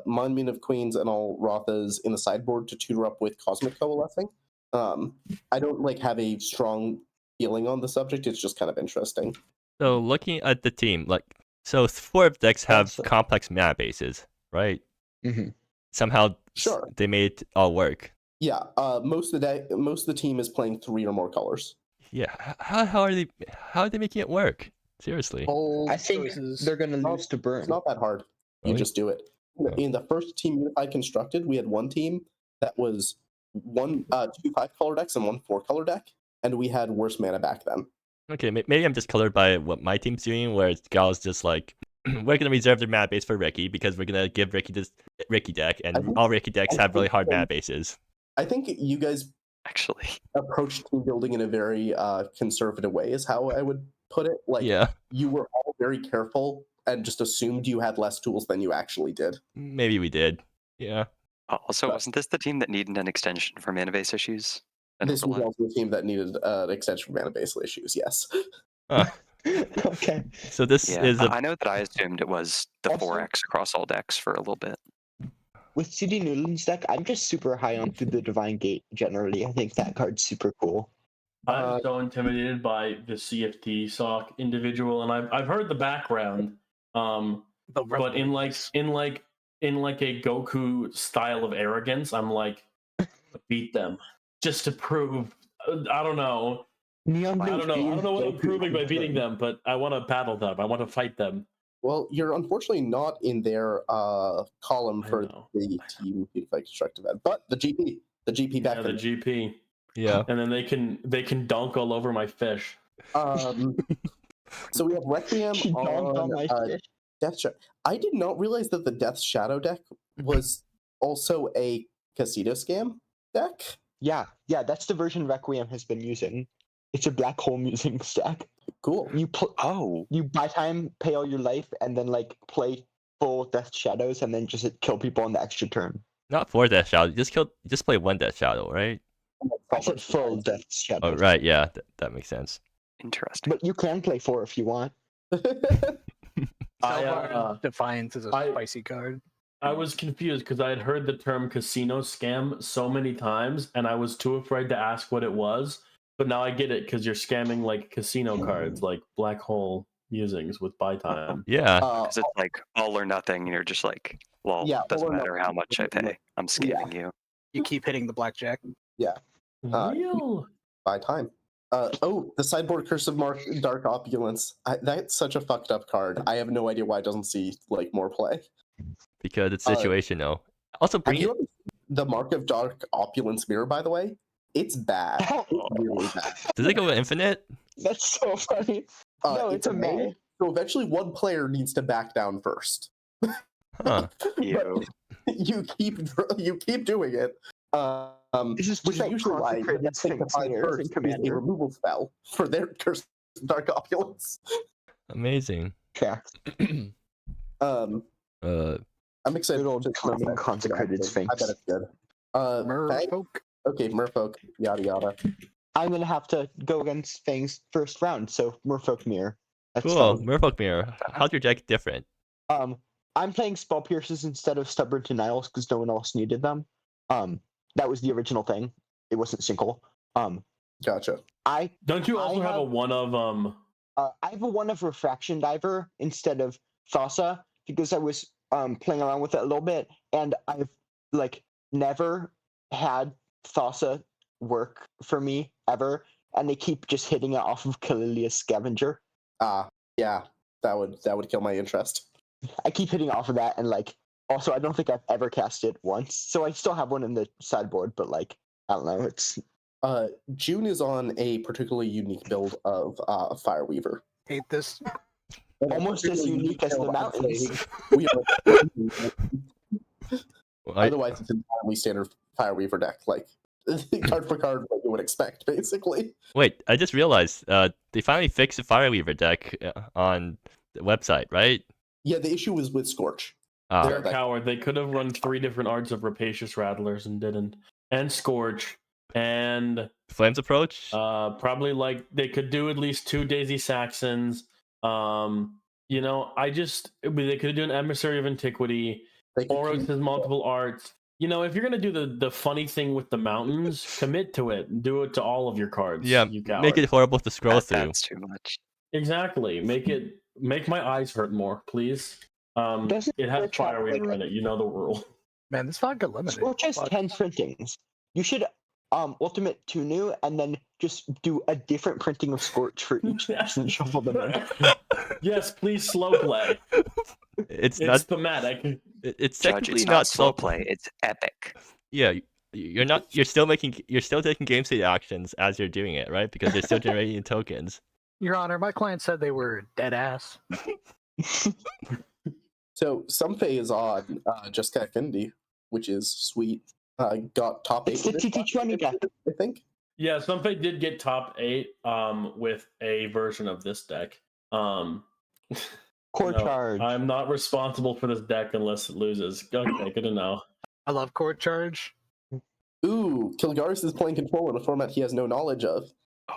Monument of Queens and all Rothas in the sideboard to tutor up with Cosmic Coalescing. I don't like have a strong feeling on the subject. It's just kind of interesting. So looking at the team, like, so 4 of decks have Also- complex mana bases, right? Mm-hmm. Somehow Sure. they made it all work. Yeah, most of the team is playing 3 or more colors. Yeah, how are they making it work? Seriously. Bold I think choices. they're gonna No, lose to burn. It's not that hard. You Really? just do it. In the first team I constructed, we had one team that was 2 5-color decks and 1 4-color deck, and we had worse mana back then. Okay, maybe I'm just colored by what my team's doing, where Gal's just like, we're gonna reserve their mana base for Ricky because we're gonna give Ricky this Ricky deck, I and think- all Ricky decks I have really think, hard mana bases. I think you guys Actually, approach team building in a very conservative way is how I would put it. Like, Yeah, you were all very careful and just assumed you had less tools than you actually did. maybe we did. Yeah. also, But- wasn't this the team that needed an extension for mana base issues? And This was overlap? also a team that needed an extension for mana base issues, yes. Okay. So this Yeah, is a I know that I assumed it was the Also- 4X across all decks for a little bit. With CD Newland's deck, I'm just super high on Through the Divine Gate generally. I think that card's super cool. I'm so intimidated by the CFT sock individual, and I've heard the background. But in like a Goku style of arrogance, I'm like, beat them just to prove. I don't know. Neon I Blue don't know. I don't know what I'm Goku proving by is beating good. them, but I want to battle them. I want to fight them. Well, you're unfortunately not in their column I for know. the team Beautify Construct event, but the GP back Yeah, the then. GP, yeah. and then they can dunk all over my fish. So we have Requiem She donked on my on fish. Death Shadow. I did not realize that the Death Shadow deck was also a Casino Scam deck. Yeah, that's the version Requiem has been using. It's a black hole music stack. Cool. Oh, You buy time, pay all your life, and then like play full Death Shadows, and then just kill people on the extra turn. Not 4 Death Shadow. Just play 1 Death Shadow, right? I said full Death Shadows. Oh, right. Yeah, that makes sense. interesting. But you can play 4 if you want. Defiance is a I- spicy card. I was confused because I had heard the term casino scam so many times, and I was too afraid to ask what it was. But now I get it because you're scamming like casino cards, like black hole musings with buy time. Yeah. Because it's like all or nothing, and you're just like, well, Yeah, doesn't all or matter how much I pay. I'm scamming you. You keep hitting the blackjack. Real. By time. The sideboard Curse of Dark Opulence. That's such a fucked up card. I have no idea why it doesn't see like more play. Because it's Uh, situational. Also, Have bring you it. ever seen the Mark of Dark Opulence mirror, by the way? It's bad. It's really bad. Does it go infinite? That's so funny. No, it's a main, May. So eventually one player needs to back down first. Huh. Ew. you keep doing it. This is Which just like is usually why consecrated the thing to Sphinx find layers first in is a Commander. removal spell for their Curse of Dark Opulence. Amazing. Tracks. Um, Uh, I'm excited. Good old to common know that. consecrated I Sphinx. bet it's good. Fang? Merfolk. Okay, Merfolk, yada yada. I'm gonna have to go against Fang's first round, so Merfolk Mirror. That's cool. fun. Merfolk Mirror. How's your deck different? I'm playing Spell Pierces instead of Stubborn Denials because no one else needed them. That was the original thing. It wasn't single. Gotcha. Don't you I also have a have- one of I have a one of Refraction Diver instead of Thassa because I was playing around with it a little bit, and I've like never had Thassa work for me ever, and they keep just hitting it off of Kalilia's Scavenger. Yeah, that would kill my interest. I keep hitting off of that, and like also I don't think I've ever cast it once, so I still have one in the sideboard, but like I don't know, it's June is on a particularly unique build of Fireweaver. Hate this. almost as Particularly unique as the build, I'd mountains. say. We are Well, otherwise it's an entirely standard Fireweaver deck, like card for card, like it you would expect, basically. Wait, I just realized they finally fixed the Fireweaver deck on the website, right? Yeah, the issue was with Scorch. They're a that- coward. They could have run 3 different arts of Rapacious Rattlers and didn't. And Scorch. And Flames approach. probably like they could do at least 2 Daisy Saxons. You know, they could do an Emissary of Antiquity. they could Oryx keep- has multiple arts. You know, if you're gonna do the funny thing with the mountains, commit to it and do it to all of your cards. Yeah, you coward. make it horrible to scroll through. That's too much. Exactly. Make my eyes hurt more, please. Doesn't It has Scorch have, Fireweaver like- in it. You know the rule. Man, this vodka limited. Scorch has 10 printings. You should ultimate 2 new and then just do a different printing of Scorch for each and shuffle them in. Yes, please slow play. It's It's not. thematic. It's Judge, technically it's not slow play. It's epic. Yeah, you're not. You're still taking game state actions as you're doing it, right? Because they're still generating tokens. Your Honor, my client said they were dead ass. So Sunfei is on Jessica Affinity, which is sweet. Got top 8. It's the with it, TT20 deck. I think. Yeah, Sunfei did get top 8 with a version of this deck. Core No, charge. I'm not responsible for this deck unless it loses. Okay, good to know. I love court charge. Ooh, Kilgaris is playing control in a format he has no knowledge of.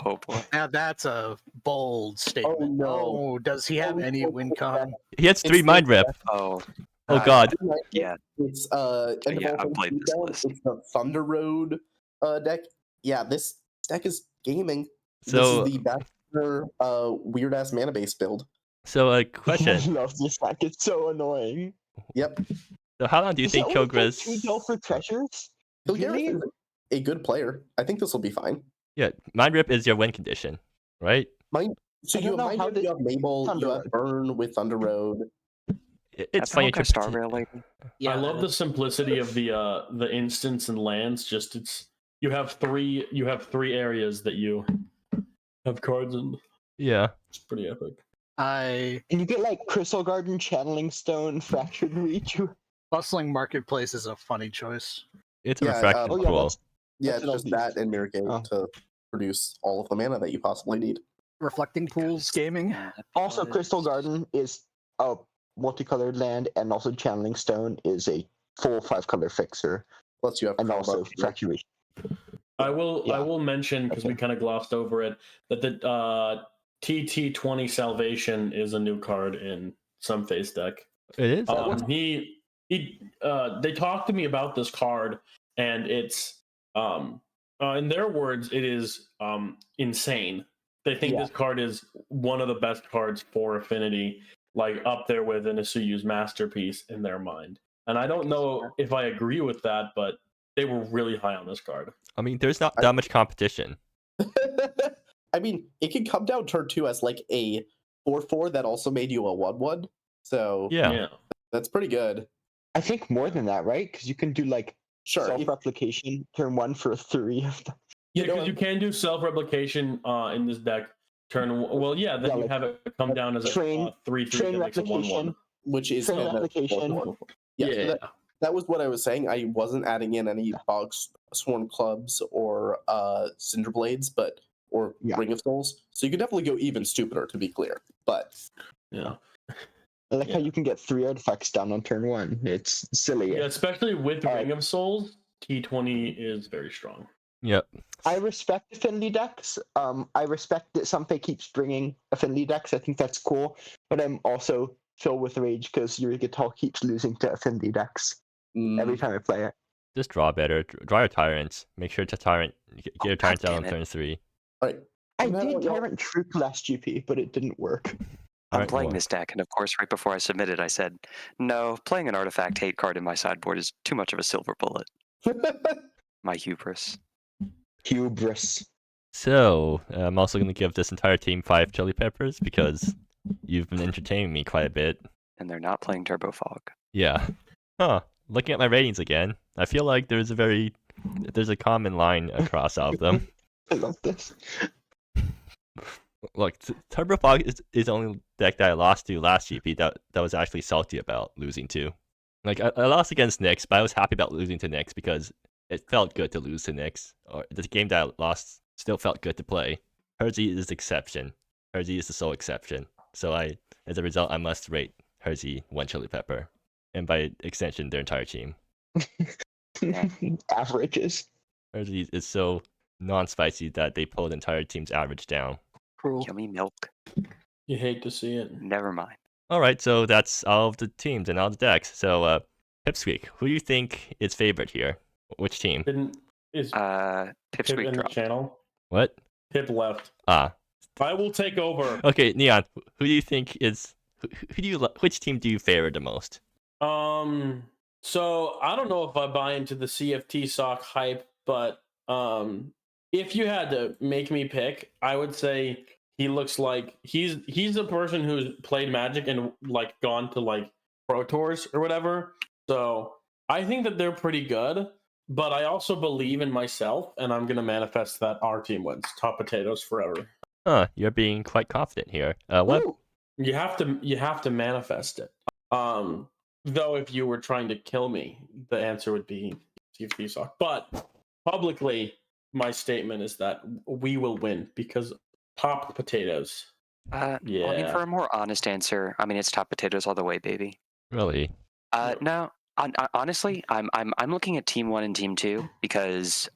Oh boy. Now that's a bold statement. no. Oh, does he have any win con? He has 3 It's mind rep. Oh, Oh god. yeah. It's Yeah, I've played this list. It's the Thunder Road deck. Yeah, this deck is gaming. So this is the Bachelor weird ass mana base build. so a I question. love this deck. It's so annoying. Yep. So how long do you think Kilgris? 2 dull for treasures? Kilgaris Really? is a good player. I think this will be fine. Yeah, mind rip is your win condition, right? So I you don't know have, how Mind Rip, you have Mabel, Thunder you have Road. Burn with Thunder Road. It's funny. That's Star Rail Lady. I love the simplicity of the instance and lands. Just you have three areas that you have cards in. Yeah. It's pretty epic. And you get like Crystal Garden, Channeling Stone, Fractured Reach. Bustling Marketplace is a funny choice. It's a Yeah, refraction oh yeah, pool. Yeah, That's it's an just old that and Mirror Gate Oh. to produce all of the mana that you possibly need. Reflecting Pools gaming. Also, Crystal Garden is a multicolored land, and also Channeling Stone is a full 5-color fixer, Plus you have and also Combo. Fractured Reach. I will mention, because we Okay. kind of glossed over it, that the TT20 Salvation is a new card in some face deck. It is. They talked to me about this card, and it's in their words, it is insane. They think Yeah. this card is one of the best cards for Affinity, like up there with an Isuyu's Masterpiece in their mind. And I don't know if I agree with that, but they were really high on this card. I mean, there's not that much competition. I mean, it could come down turn 2 as like a 4/4 that also made you a 1/1. So Yeah. that's pretty good. I think more than that, right? Because you can do like Sure. if- self-replication, turn 1 for 3 of them. Yeah, You know because you can do self-replication in this deck. Well, yeah, then Yeah, you like, have it come down as a train- 3/3 train that makes a 1/1. replication. which is Train kind of replication. 4/4. Yeah, so that was what I was saying. I wasn't adding in any Bogs Sworn Clubs or Cinder Blades, or Yeah. Ring of Souls. So you could definitely go even stupider, to be clear. But Yeah. I like how you can get 3 artifacts down on turn 1. It's silly. Yeah, especially with All Ring right. of Souls, T20 is very strong. Yep. I respect affinity decks. I respect that Sunfei keeps bringing affinity decks. I think that's cool. But I'm also filled with rage because Yurigatal keeps losing to affinity decks every time I play it. Just draw better. Draw your tyrants. Make sure to get your tyrants down on damn it. turn 3. all right. I No, did no. Tyrant Troop last GP, but it didn't work. I'm Alright, playing well. this deck, and of course, right before I submitted, I said, no, playing an artifact hate card in my sideboard is too much of a silver bullet. My hubris. Hubris. So, I'm also going to give this entire team 5 chili peppers because you've been entertaining me quite a bit. And they're not playing Turbo Fog. Yeah. Huh. Looking at my ratings again, I feel like there's a common line across all of them. I love this. Look, Turbo Fog is the only deck that I lost to last GP that was actually salty about losing to. Like, I lost against Nyx, but I was happy about losing to Nyx because it felt good to lose to Knicks, or the game that I lost still felt good to play. Hersey is the exception. Hersey is the sole exception. So as a result, I must rate Hersey 1 chili pepper, and by extension, their entire team. Averages. Hersey is so non-spicy that they pull the entire team's average down. Cruel. Yummy milk. You hate to see it. Never mind. All right, so that's all of the teams and all the decks. So, Pipsqueak, who do you think is favored here? Which team? Is Pip Pipsqueak in the dropped. channel? What? Pip left. Ah. I will take over. Okay, Neon, who do you think is... Which team do you favor the most? So I don't know if I buy into the CFT sock hype, but if you had to make me pick, I would say he looks like he's a person who's played Magic and like gone to like Pro Tours or whatever. So I think that they're pretty good, but I also believe in myself, and I'm gonna manifest that our team wins. Top Potatoz forever. Huh, you're being quite confident here. What? Ooh. You have to manifest it. Though if you were trying to kill me, the answer would be CFT sock. But publicly, my statement is that we will win because Top Potatoz. I mean, for a more honest answer, I mean it's Top Potatoz all the way, baby. Really? No. Honestly, I'm looking at Team 1 and Team 2 because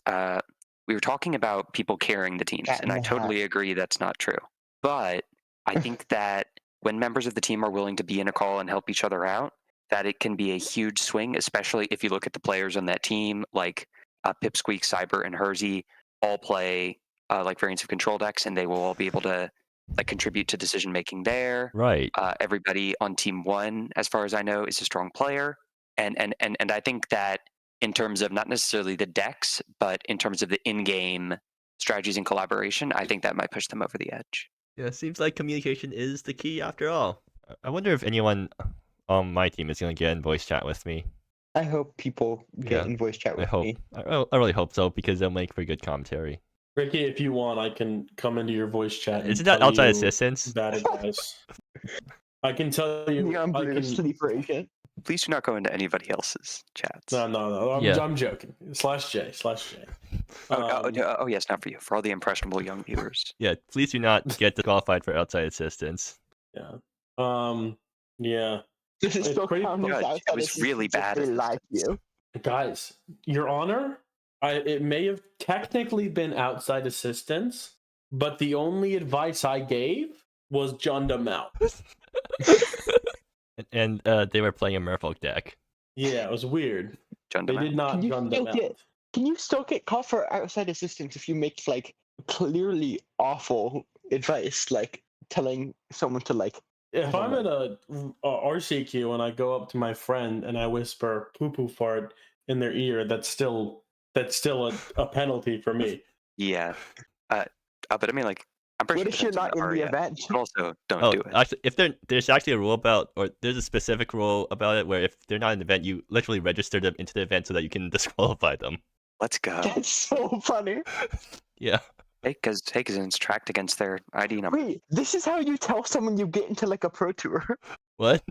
we were talking about people carrying the teams, Cat in and I the totally agree that's not true. But I think that when members of the team are willing to be in a call and help each other out, that it can be a huge swing, especially if you look at the players on that team, like Pipsqueak, Cyber, and Hersey all play like variants of control decks, and they will all be able to like contribute to decision making there. Right. Everybody on Team 1, as far as I know, is a strong player. And I think that in terms of not necessarily the decks, but in terms of the in-game strategies and collaboration, I think that might push them over the edge. Yeah, seems like communication is the key after all. I wonder if anyone on my team is going to get in voice chat with me. I hope people get in voice chat with me. I really hope so, because they'll make for good commentary. Ricky, if you want, I can come into your voice chat. Isn't that tell outside you assistance? Bad advice. I can tell you. Neon I Blue can. sleeper agent. Please do not go into anybody else's chats. No. I'm joking. /J. Oh, yes, not for you. For all the impressionable young viewers. Yeah, please do not get disqualified for outside assistance. Yeah. Yeah. This is It's still pretty counting good. as It was assistance really if bad They assistance. like you. Guys, Your Honor, it may have technically been outside assistance, but the only advice I gave was Jund them out. And they were playing a Merfolk deck. Yeah, it was weird. Jund They them did out. not Can you Jund still them get- out. Can you still get called for outside assistance if you make like clearly awful advice, like telling someone to like? If I I'm don't in a RCQ and I go up to my friend and I whisper "poo poo fart" in their ear, that's still a penalty for me. Yeah. But I mean, like, I'm pretty What sure if you're not in the event? But also, don't Oh, do it. actually, if there's actually a rule about, or there's a specific rule about it where if they're not in the event, you literally register them into the event so that you can disqualify them. Let's go. That's so funny. Yeah. Because it's tracked against their ID number. Wait, this is how you tell someone you get into like a pro tour. What?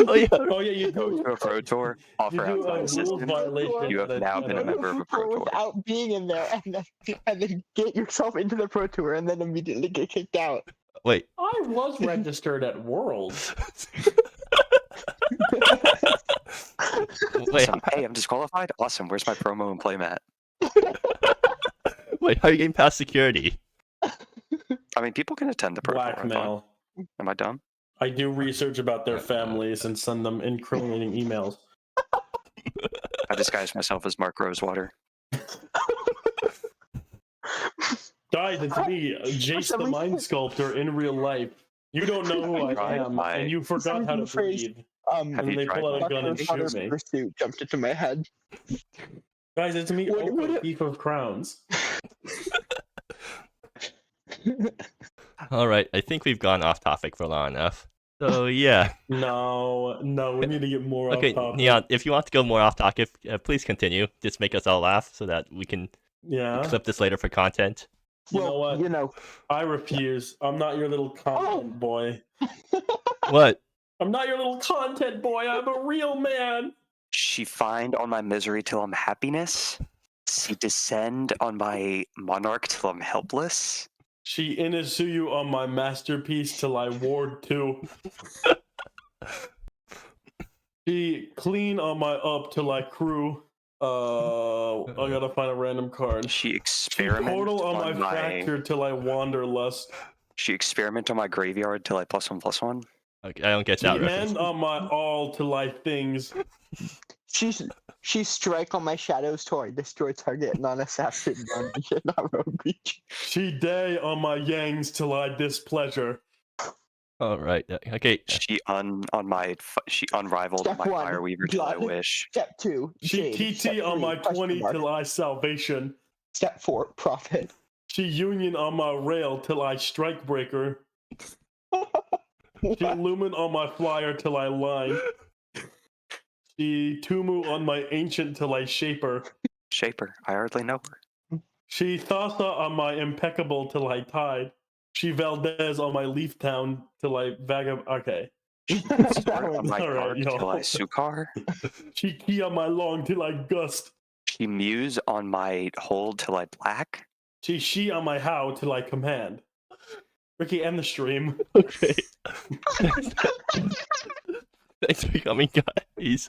Oh yeah. Oh yeah, you Go do. to a pro tour, offer You do outside a rules assistance. violation. You have that- now that- been a member of a pro tour. Without being in there, and then get yourself into the pro tour, and then immediately get kicked out. Wait. I was registered at Worlds. Wait. Awesome. Hey, I'm disqualified? Awesome. Where's my promo and playmat? Wait. How are you getting past security? I mean, people can attend the pro tour. I thought. Blackmail. Am I dumb? I do research about their families and send them incriminating emails. I disguise myself as Mark Rosewater. Guys, it's me, Jace the Mind Sculptor in real life. You don't know who I am, and you forgot how to breathe. Have And you they tried pull out a gun and Dr. shoot me. Pursuit jumped into my head. Guys, it's me, What- Oprah, what- Thief of Crowns. All right. I think we've gone off topic for long enough. So yeah. No, we need to get more Okay, off topic. Neon. If you want to go more off topic, please continue. Just make us all laugh so that we can Yeah, clip this later for content. you know what? You know, I refuse. I'm not your little content boy. What? I'm not your little content boy. I'm a real man. She find on my misery till I'm happiness. She descend on my monarch till I'm helpless. She Inasuyu on my masterpiece till I ward 2. She clean on my up till I crew. I gotta find a random card. She She experiment portal on my fracture till I wanderlust. She experiment on my graveyard till I +1/+1. Okay, I don't get She that reference. end on my all till I things. She strike on my shadows till I destroy target non-assassin, non-rogue creature. She day on my yangs till I displeasure. All right. Okay. She unrivaled Step my one, Fireweaver till I blood. wish. Step 2, She Jade. TT Step on 3, my question 20 mark. till I salvation. Step 4, profit. She union on my rail till I strike breaker. She lumen on my flyer till I line. She tumu on my ancient till I shaper. Shaper, I hardly know her. She Thassa on my impeccable till I tide. She Valdez on my leaf town till I vagab. Okay. Sword on my All right, card yo. till I Sukar. She key on my long till I gust. She muse on my hold till I black. She on my how till I command. Ricky, end the stream. Okay. Thanks for coming, guys.